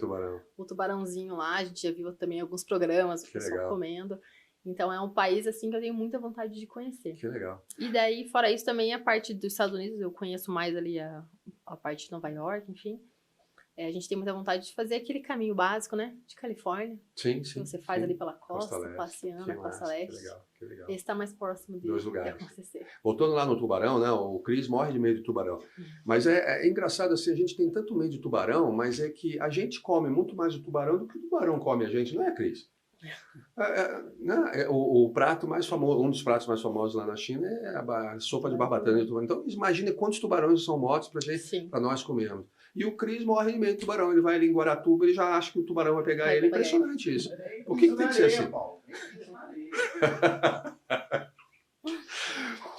o tubarãozinho lá. A gente já viu também alguns programas, o pessoal comendo. Então é um país assim que eu tenho muita vontade de conhecer. Que legal. E daí, fora isso, também a parte dos Estados Unidos, eu conheço mais ali a parte de Nova York, enfim. A gente tem muita vontade de fazer aquele caminho básico, né? De Califórnia. Que você faz ali pela costa passeando na Costa Leste. Que legal. Esse tá mais próximo de acontecer. Voltando lá no tubarão, né? O Chris morre de medo de tubarão. Mas é engraçado assim, a gente tem tanto medo de tubarão, mas é que a gente come muito mais o tubarão do que o tubarão come a gente, não é, Chris? O prato mais famoso, um dos pratos mais famosos lá na China é a sopa de barbatana de tubarão. Então, imagina quantos tubarões são mortos para nós comermos. E o Chris morre de medo do tubarão. Ele vai ali em Guaratuba, ele já acha que o tubarão vai pegar ele. É impressionante isso. Por que tem que ser assim?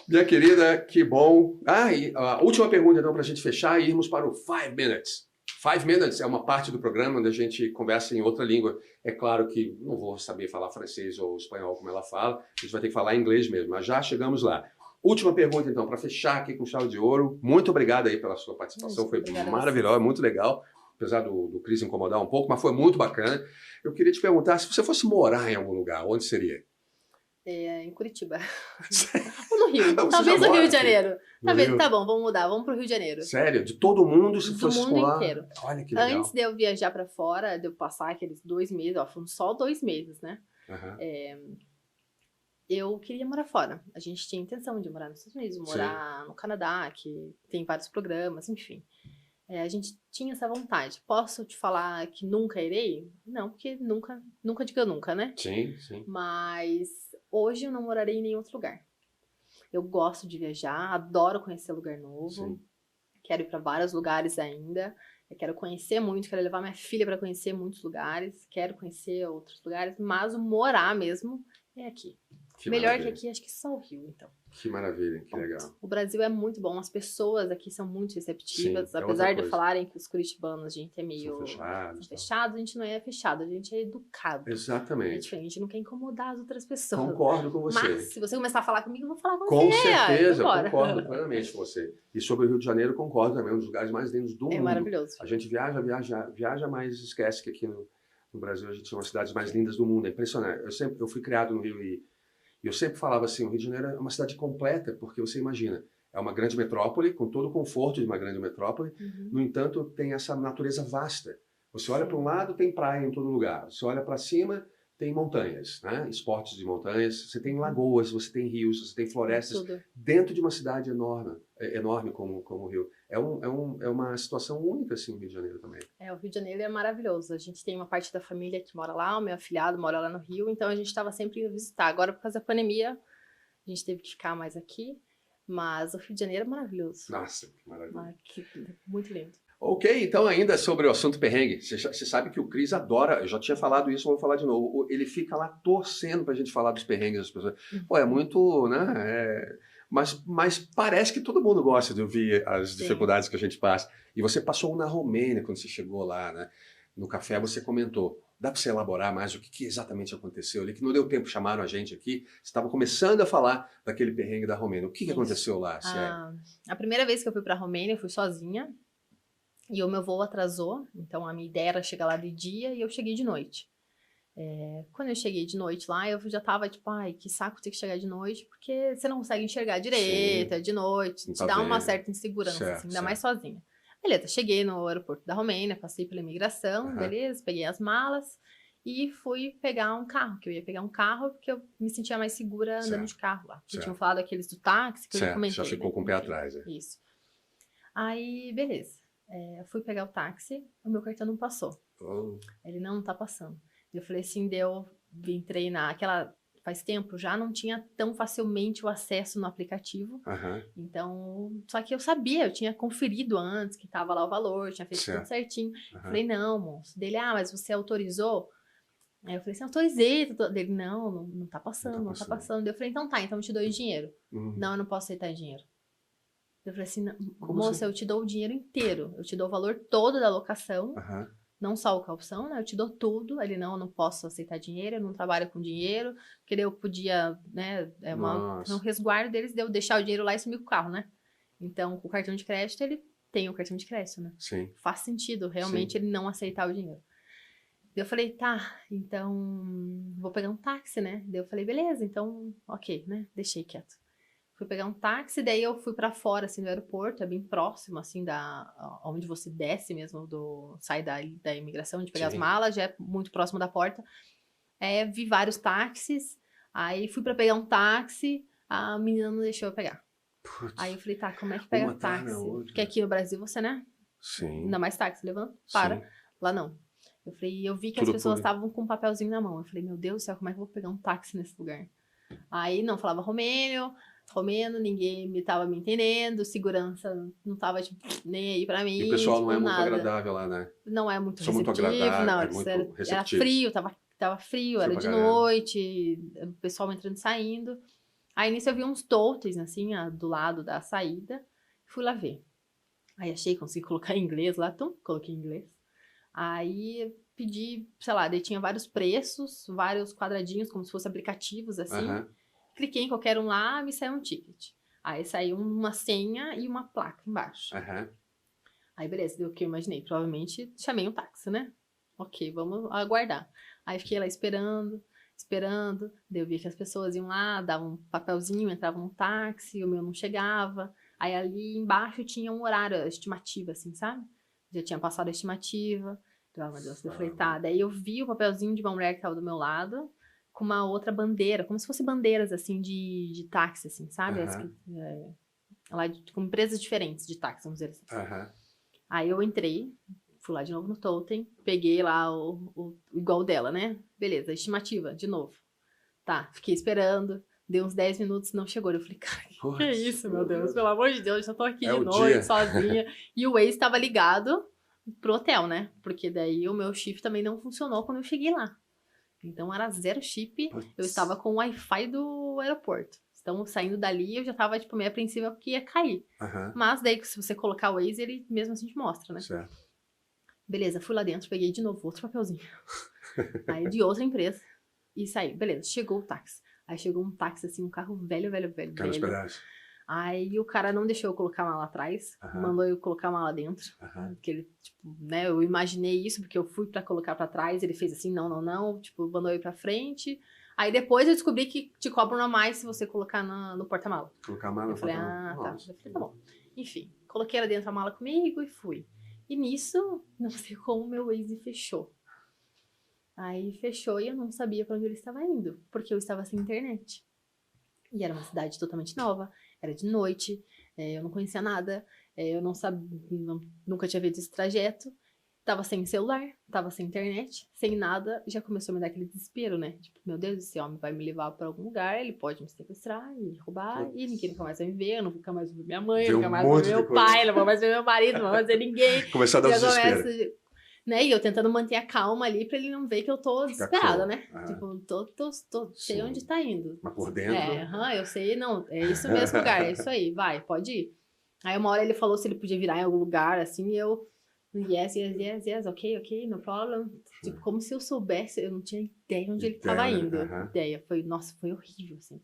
Minha querida, que bom. E a última pergunta, então, para a gente fechar e irmos para o 5 Minutes. 5 Minutes é uma parte do programa onde a gente conversa em outra língua. É claro que não vou saber falar francês ou espanhol como ela fala, a gente vai ter que falar inglês mesmo, mas já chegamos lá. Última pergunta, então, para fechar aqui com chave de ouro. Muito obrigado aí pela sua participação, foi maravilhosa, muito legal, apesar do Chris incomodar um pouco, mas foi muito bacana. Eu queria te perguntar, se você fosse morar em algum lugar, onde seria? Em Curitiba. Ou no Rio. Talvez no Rio de Janeiro. Tá bom, vamos mudar. Vamos pro Rio de Janeiro. Sério? De todo mundo, se fosse do mundo lá? Inteiro. Olha que legal. Antes de eu viajar pra fora, de eu passar aqueles 2 meses, foram só 2 meses, né? eu queria morar fora. A gente tinha intenção de morar nos Estados Unidos, morar no Canadá, que tem vários programas, enfim. A gente tinha essa vontade. Posso te falar que nunca irei? Não, porque nunca diga nunca, né? Sim, sim. Mas hoje eu não morarei em nenhum outro lugar. Eu gosto de viajar, adoro conhecer lugar novo. Sim. Quero ir para vários lugares ainda. Eu quero conhecer muito, quero levar minha filha para conhecer muitos lugares. Quero conhecer outros lugares, mas o morar mesmo é aqui. Que Melhor maravilha. que aqui, acho que só o Rio, então. Que maravilha, que legal. O Brasil é muito bom, as pessoas aqui são muito receptivas. Sim, é outra apesar de coisa. falarem que os curitibanos, a gente é meio São fechados. fechado, a gente não é fechado, a gente é educado. É Exatamente. diferente, a gente não quer incomodar as outras pessoas. Concordo com você. Mas se você começar a falar comigo, eu vou falar com Com você. certeza, Aí, concordo plenamente com você. E sobre o Rio de Janeiro, concordo também, um dos lugares mais lindos do mundo. É maravilhoso. A gente viaja, mas esquece que aqui no Brasil a gente tem umas cidades mais lindas do mundo. É impressionante. Eu fui criado no Rio e eu sempre falava assim, o Rio de Janeiro é uma cidade completa, porque você imagina, é uma grande metrópole, com todo o conforto de uma grande metrópole, no entanto, tem essa natureza vasta. Você olha para um lado, tem praia em todo lugar. Você olha para cima, tem montanhas, né? Esportes de montanhas. Você tem lagoas, você tem rios, você tem florestas. Tudo. Dentro de uma cidade enorme como o Rio. É uma situação única, assim, o Rio de Janeiro também. O Rio de Janeiro é maravilhoso. A gente tem uma parte da família que mora lá, o meu afilhado mora lá no Rio, então a gente estava sempre indo visitar. Agora, por causa da pandemia, a gente teve que ficar mais aqui, mas o Rio de Janeiro é maravilhoso. Nossa, que maravilha. Muito lindo. Ok, então ainda sobre o assunto perrengue, você sabe que o Cris adora, eu já tinha falado isso, vou falar de novo, ele fica lá torcendo pra gente falar dos perrengues das pessoas. Pô, é muito, né, mas parece que todo mundo gosta de ouvir as dificuldades que a gente passa. E você passou na Romênia quando você chegou lá, né, no café você comentou, dá pra você elaborar mais o que exatamente aconteceu ali, que não deu tempo, chamaram a gente aqui, você estava começando a falar daquele perrengue da Romênia, o que aconteceu lá, sério? A primeira vez que eu fui pra Romênia, eu fui sozinha. E o meu voo atrasou, então a minha ideia era chegar lá de dia e eu cheguei de noite. Quando eu cheguei de noite lá, eu já tava tipo, ai, que saco ter que chegar de noite, porque você não consegue enxergar direito, é de noite, te dá uma certa insegurança, assim, ainda mais sozinha. Beleza, cheguei no aeroporto da Romênia, passei pela imigração, beleza, peguei as malas e fui pegar um carro, que eu ia pegar um carro porque eu me sentia mais segura andando de carro lá. Porque tinham falado aqueles do táxi que eu comentei. Já ficou com o pé atrás, Isso. Aí, beleza. Eu fui pegar o táxi, o meu cartão não passou. Ele não tá passando. Eu falei assim, entrei faz tempo já, não tinha tão facilmente o acesso no aplicativo. Então, só que eu sabia, eu tinha conferido antes que tava lá o valor, tinha feito tudo certinho. Falei, não, moço. Dele, mas você autorizou? Aí eu falei assim, autorizei. Dele, não tá passando, não tá passando. Eu falei, então eu te dou o dinheiro. Não, eu não posso aceitar dinheiro. Eu falei assim, moça, eu te dou o dinheiro inteiro. Eu te dou o valor todo da locação. Não só o calção, né? Eu te dou tudo. Ele, não, eu não posso aceitar dinheiro. Eu não trabalho com dinheiro. Porque eu podia, né? Um resguardo deles de eu deixar o dinheiro lá e sumir com o carro, né? Então, com o cartão de crédito, ele tem o cartão de crédito, né? Sim. Faz sentido, realmente, ele não aceitar o dinheiro. Eu falei, tá, então vou pegar um táxi, né? Daí eu falei, beleza, então, ok, né? Deixei quieto. Fui pegar um táxi, daí eu fui pra fora, assim, do aeroporto, é bem próximo, assim, onde você desce mesmo, sai da imigração, de pegar as malas, já é muito próximo da porta. Vi vários táxis, aí fui pra pegar um táxi, a menina não deixou eu pegar. Aí eu falei, tá, como é que pega táxi? Porque aqui no Brasil você, né? Sim. Ainda mais táxi, levanta, para. Lá não. Eu vi que as pessoas estavam com um papelzinho na mão. Eu falei, meu Deus do céu, como é que eu vou pegar um táxi nesse lugar? Aí não falava romeno, ninguém tava me entendendo, segurança não tava tipo, nem aí pra mim. E o pessoal não é muito nada. agradável lá, né? Não é muito receptivo, muito agradável, não, muito era frio, tava frio, era de noite, o pessoal entrando e saindo. Aí nisso eu vi uns totens, assim, do lado da saída, fui lá ver. Aí consegui colocar em inglês lá, então coloquei em inglês. Aí pedi, sei lá, daí tinha vários preços, vários quadradinhos, como se fossem aplicativos, assim. Cliquei em qualquer um lá, me saiu um ticket. Aí saiu uma senha e uma placa embaixo. Aí beleza, deu o que eu imaginei. Provavelmente chamei um táxi, né? Ok, vamos aguardar. Aí fiquei lá esperando. Daí eu vi que as pessoas iam lá, davam um papelzinho, entravam no táxi, o meu não chegava. Aí ali embaixo tinha um horário, a estimativa, assim, sabe? Já tinha passado a estimativa. Meu Deus, eu falei, tá. Daí eu vi o papelzinho de uma mulher que estava do meu lado. com uma outra bandeira, como se fossem bandeiras, assim, de táxi, assim, sabe? Lá com empresas diferentes de táxi, vamos dizer assim. Aí eu entrei, fui lá de novo no Totem, peguei lá o igual dela, né? Beleza, estimativa, de novo. Tá, fiquei esperando, deu uns 10 minutos, não chegou. Eu falei, cara, que é isso, meu Deus? Pelo amor de Deus, eu já tô aqui de noite, sozinha. E o Waze estava ligado pro hotel, né? Porque daí o meu chip também não funcionou quando eu cheguei lá. Então era 0 chip, eu estava com o Wi-Fi do aeroporto. Então, saindo dali, eu já tava, tipo, meio apreensiva porque ia cair. Mas daí, se você colocar o Waze, ele mesmo assim te mostra, né? Certo. Beleza, fui lá dentro, peguei de novo outro papelzinho. Aí, de outra empresa. E saí. Beleza, chegou o táxi. Aí chegou um táxi, assim, um carro velho. Carlos Pedaço. Aí o cara não deixou eu colocar a mala atrás, mandou eu colocar a mala dentro. Porque ele, tipo, né, eu imaginei isso, porque eu fui pra colocar pra trás, ele fez assim, não, tipo, mandou eu ir pra frente. Aí depois eu descobri que te cobram a mais se você colocar no porta-mala. Colocar a mala no porta-mala. Tá. Eu falei, tá bom. Enfim, coloquei ela dentro da mala comigo e fui. E nisso, não sei como, meu Waze fechou. Aí fechou e eu não sabia pra onde ele estava indo, porque eu estava sem internet. E era uma cidade totalmente nova, era de noite, eu não conhecia nada, eu não sabia, nunca tinha feito esse trajeto. Tava sem celular, tava sem internet, sem nada, já começou a me dar aquele desespero, né? Tipo, meu Deus, esse homem vai me levar pra algum lugar, ele pode me sequestrar, me roubar, e ninguém nunca mais vai me ver, eu não vou nunca mais ver minha mãe, eu nunca mais vou ver meu pai, não vou mais ver meu marido, não vou mais ver ninguém. Começar a dar desespero. Né? E eu tentando manter a calma ali pra ele não ver que eu tô desesperada, né? Tipo, sei onde tá indo. Mas por dentro... eu sei, não, é isso mesmo lugar, é isso aí, vai, pode ir. Aí uma hora ele falou se ele podia virar em algum lugar, assim, e eu... Yes, ok, no problem. Tipo, como se eu soubesse, eu não tinha ideia onde ele tava indo. Nossa, foi horrível, assim.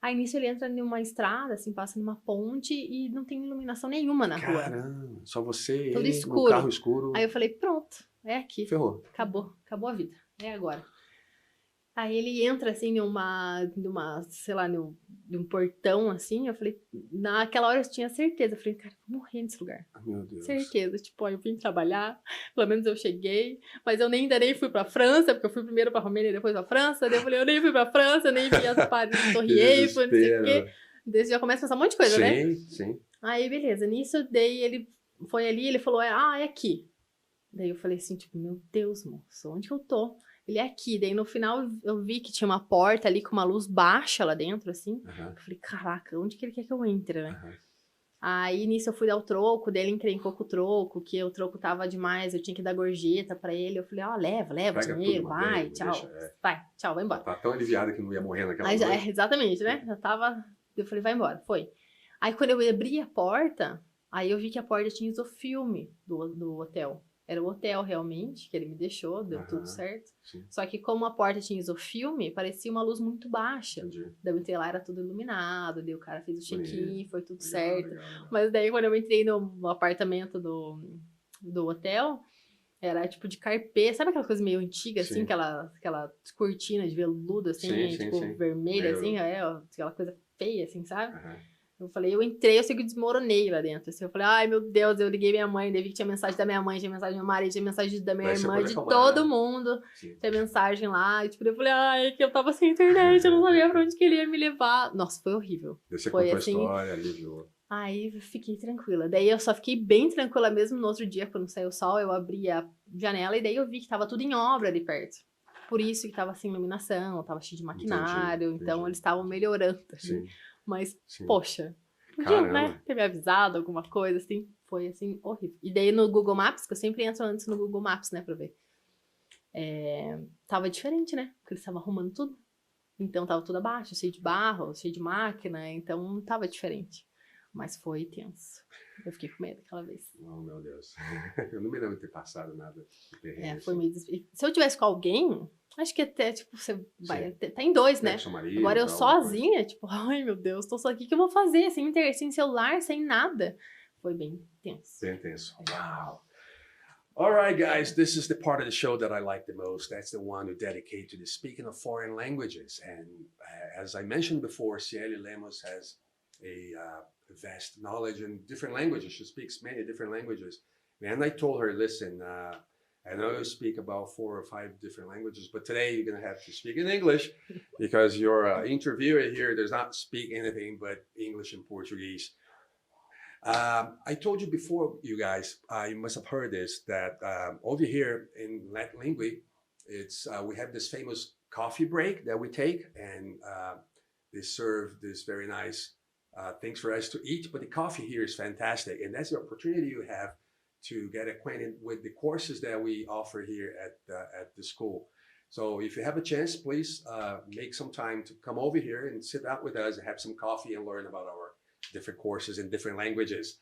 Aí nisso ele entra numa estrada, assim, passa numa ponte e não tem iluminação nenhuma na rua. Caramba, só você, tudo ele, escuro. no carro escuro. Aí eu falei, pronto, é aqui. Ferrou. Acabou a vida, é agora. Aí ele entra, assim, sei lá, num portão, assim, eu falei, naquela hora eu tinha certeza, eu falei, cara, vou morrer nesse lugar. Meu Deus. Certeza, tipo, ó, eu vim trabalhar, pelo menos eu cheguei, mas eu ainda nem fui pra França, porque eu fui primeiro pra Romênia e depois pra França, daí eu falei, eu nem fui pra França, nem vi as Paris, Torre Eiffel, não sei o quê. Daí já começa a pensar um monte de coisa, né? Sim. Aí, beleza, nisso, daí ele foi ali, ele falou, é aqui. Daí eu falei assim, tipo, meu Deus, moço, onde que eu tô? Ele é aqui. Daí no final eu vi que tinha uma porta ali com uma luz baixa lá dentro, assim. Eu falei, caraca, onde que ele quer que eu entre, né? Aí nisso eu fui dar o troco, daí ele encrencou com o troco, que o troco tava demais, eu tinha que dar gorjeta pra ele. Eu falei, leva o dinheiro, vai, tchau. Vai, tchau, vai embora. Tá tão aliviada que não ia morrer naquela noite. noite. Exatamente, né? Já tava... Eu falei, vai embora, foi. Aí quando eu abri a porta, aí eu vi que a porta tinha isofilme do hotel. Era o hotel, realmente, que ele me deixou, deu tudo certo. Sim. Só que como a porta tinha isofilme, parecia uma luz muito baixa. Entendi. Daí eu entrei lá, era tudo iluminado, daí o cara fez o check-in, foi tudo certo. Legal. Mas daí quando eu entrei no apartamento do hotel, era tipo de carpê, sabe aquela coisa meio antiga, assim, aquela cortina de veludo, assim, vermelha, assim, aquela coisa feia, assim, sabe? Eu falei, eu entrei, eu sei que desmoronei lá dentro. Assim, eu falei, ai meu Deus, eu liguei minha mãe, daí vi que tinha mensagem da minha mãe, tinha mensagem do meu marido, tinha mensagem da minha irmã, de todo mundo. Tinha mensagem lá, e tipo, eu falei, ai, que eu tava sem internet, eu não sabia pra onde que ele ia me levar. Nossa, foi horrível. Você foi contou assim, a história, aliviou. Aí fiquei tranquila. Daí eu só fiquei bem tranquila mesmo no outro dia, quando saiu o sol, eu abri a janela e daí eu vi que tava tudo em obra ali perto. Por isso que tava sem iluminação, tava cheio de maquinário, então eles estavam melhorando. Assim. Mas, poxa, podiam, né, ter me avisado alguma coisa, assim. Foi, assim, horrível. E daí no Google Maps, que eu sempre entro antes no Google Maps, né, pra ver. Tava diferente, né? Porque eles estavam arrumando tudo. Então tava tudo abaixo, cheio de barro, cheio de máquina, então tava diferente. Mas foi tenso. Eu fiquei com medo aquela vez. Oh, meu Deus. Eu não me lembro de ter passado nada. Foi meio Se eu tivesse com alguém, acho que até, tipo, você vai... Tá em dois, né? Marido, agora eu sozinha, tipo, ai meu Deus, tô só aqui, o que eu vou fazer? Sem celular, sem nada. Foi bem tenso. Bem tenso. Wow. All right, guys, this is the part of the show that I like the most. That's the one we dedicate to the speaking of foreign languages. And as I mentioned before, Cieli Lemos has a vast knowledge in different languages. She speaks many different languages. And I told her, listen, I know you speak about 4 or 5 different languages, but today you're going to have to speak in English because your interviewer here does not speak anything but English and Portuguese. I told you before, you guys, you must have heard this, that over here in Latin Lingua, we have this famous coffee break that we take, and they serve this very nice things for us to eat, but the coffee here is fantastic, and that's the opportunity you have to get acquainted with the courses that we offer here at the school. So if you have a chance, please make some time to come over here and sit out with us and have some coffee and learn about our different courses in different languages.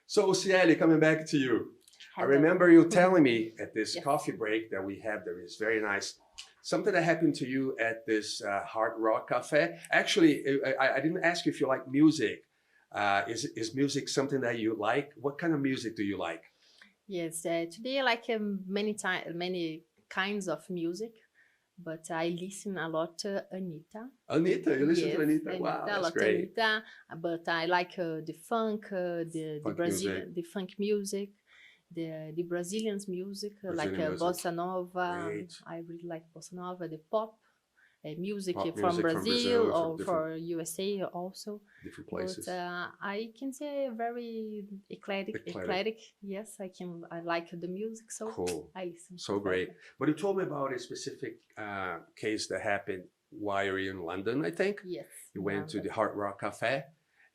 So Cieli, coming back to you. Hello. I remember you telling me at this coffee break that we have there is very nice. Something that happened to you at this Hard Rock Cafe. Actually, I didn't ask you if you like music. Is music something that you like? What kind of music do you like? Yes, today I like many kinds of music, but I listen a lot to Anitta. Anitta, you listen to Anitta? Wow, Anitta, that's great. Anitta, but I like the funk, the funk music, the Brazilian music, like bossa nova. Great. I really like bossa nova, the pop. Music Pop from music Brazil or from for USA also. Different places. But I can say very eclectic. Yes, I like the music, so cool. I listen. So great. But you told me about a specific case that happened while you were in London, I think. Yes. You went to the Hard Rock Cafe,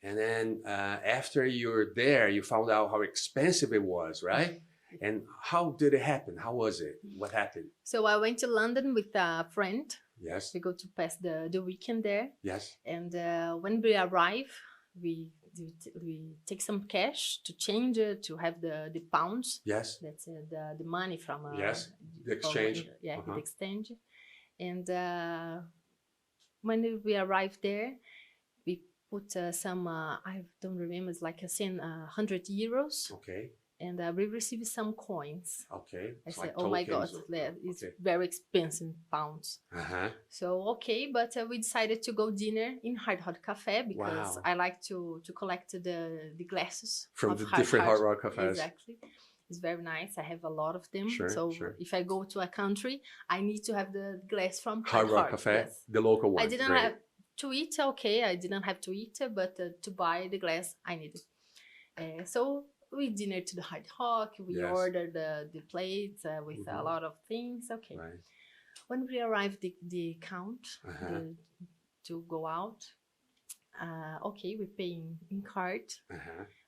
and then after you were there, you found out how expensive it was, right? And how did it happen? How was it? What happened? So I went to London with a friend. Yes. We go to pass the weekend there. Yes. And when we arrive, we take some cash to change it, to have the pounds. Yes. That's the money from yes, the exchange. The exchange. And when we arrived there, we put some I don't remember, it's like 100 euros. Okay. And we received some coins. Okay. I said, like oh my God, it's very expensive pounds. So, okay, but we decided to go dinner in Hard Rock Cafe because I like to collect the glasses. From the different Hard Rock Cafes. Exactly. It's very nice. I have a lot of them. Sure, so if I go to a country, I need to have the glass from Hard Rock Cafe, yes. The local one. I didn't have to eat, okay. I didn't have to eat, but to buy the glass, I needed. So we dinner to the Hard Rock. We ordered the plates with a lot of things. Okay. Right. When we arrived the count to go out, okay, we pay in card.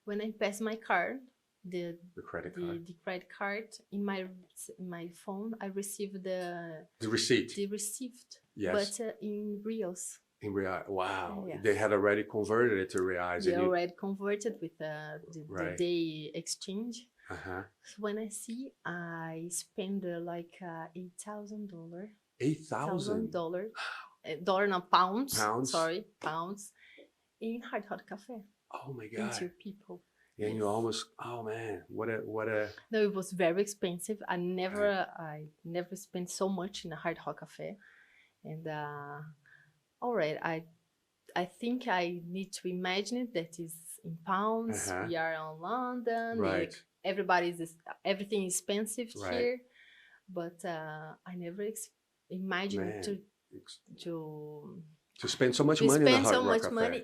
When I pass my card, the credit card in my phone, I received the receipt. The receipt, yes, but in reals. In real, wow! Yes. They had already converted it to reais. They already converted with the day exchange. So when I see, I spend like $8,000. $8,000. Dollar, not pounds. Pounds. Sorry, pounds. In Hard Rock Cafe. Oh my God! 2 people. And you almost, oh man, what a. No, it was very expensive. I never spent so much in a Hard Rock Cafe, and. All right, I think I need to imagine it that is in pounds. We are in London. Right. Everything is expensive here, but I never imagined to spend so much money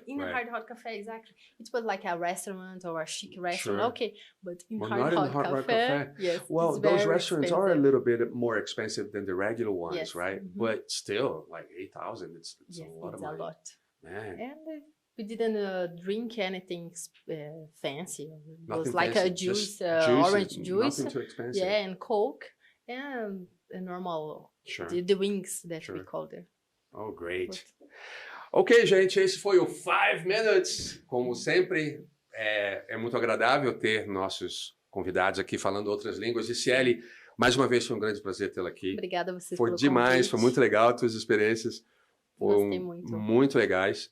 in a Hard Rock Cafe. Exactly. It was like a restaurant or a chic restaurant. Sure. Okay, but in Hard Rock Cafe. Yes. Well, those restaurants are a little bit more expensive than the regular ones, right? But still, like 8,000. It's a lot of money. It's a lot. Man. And we didn't drink anything fancy. It was like fancy. A juice, orange juice. Nothing too expensive. Yeah, and Coke and a normal the wings that we call there. Oh, great. Ok, gente, esse foi o 5 Minutes. Como sempre, é muito agradável ter nossos convidados aqui falando outras línguas. E Cieli, mais uma vez foi um grande prazer tê-la aqui. Obrigada a você pelo demais, convite. Foi muito legal, tuas experiências foram muito legais.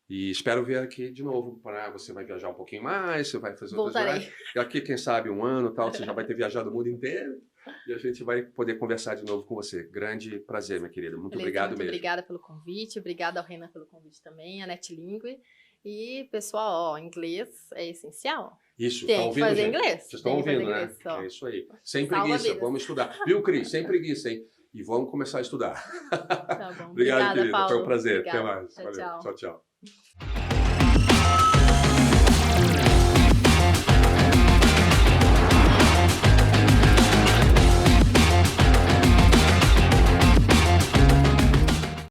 E espero ver aqui de novo. Você vai viajar um pouquinho mais, você vai fazer outras viagens. E aqui, quem sabe, um ano, tal, você já vai ter viajado o mundo inteiro. E a gente vai poder conversar de novo com você. Grande prazer, minha querida. Muito obrigado mesmo. Obrigada pelo convite. Obrigada ao Renan pelo convite também, a NetLingua. E, pessoal, ó, inglês é essencial. Isso, Tem tá que ouvindo, fazer gente? inglês. Vocês estão Tem que ouvindo, fazer né? inglês, ó. É isso aí. Sem Salva preguiça, vidas. vamos estudar. Viu, Cris? Sem preguiça, hein? E vamos começar a estudar. Tá bom. Obrigado, Obrigada, querida. Paulo. Foi um prazer. Obrigada. Até mais. Tchau, Valeu. tchau. Tchau, tchau.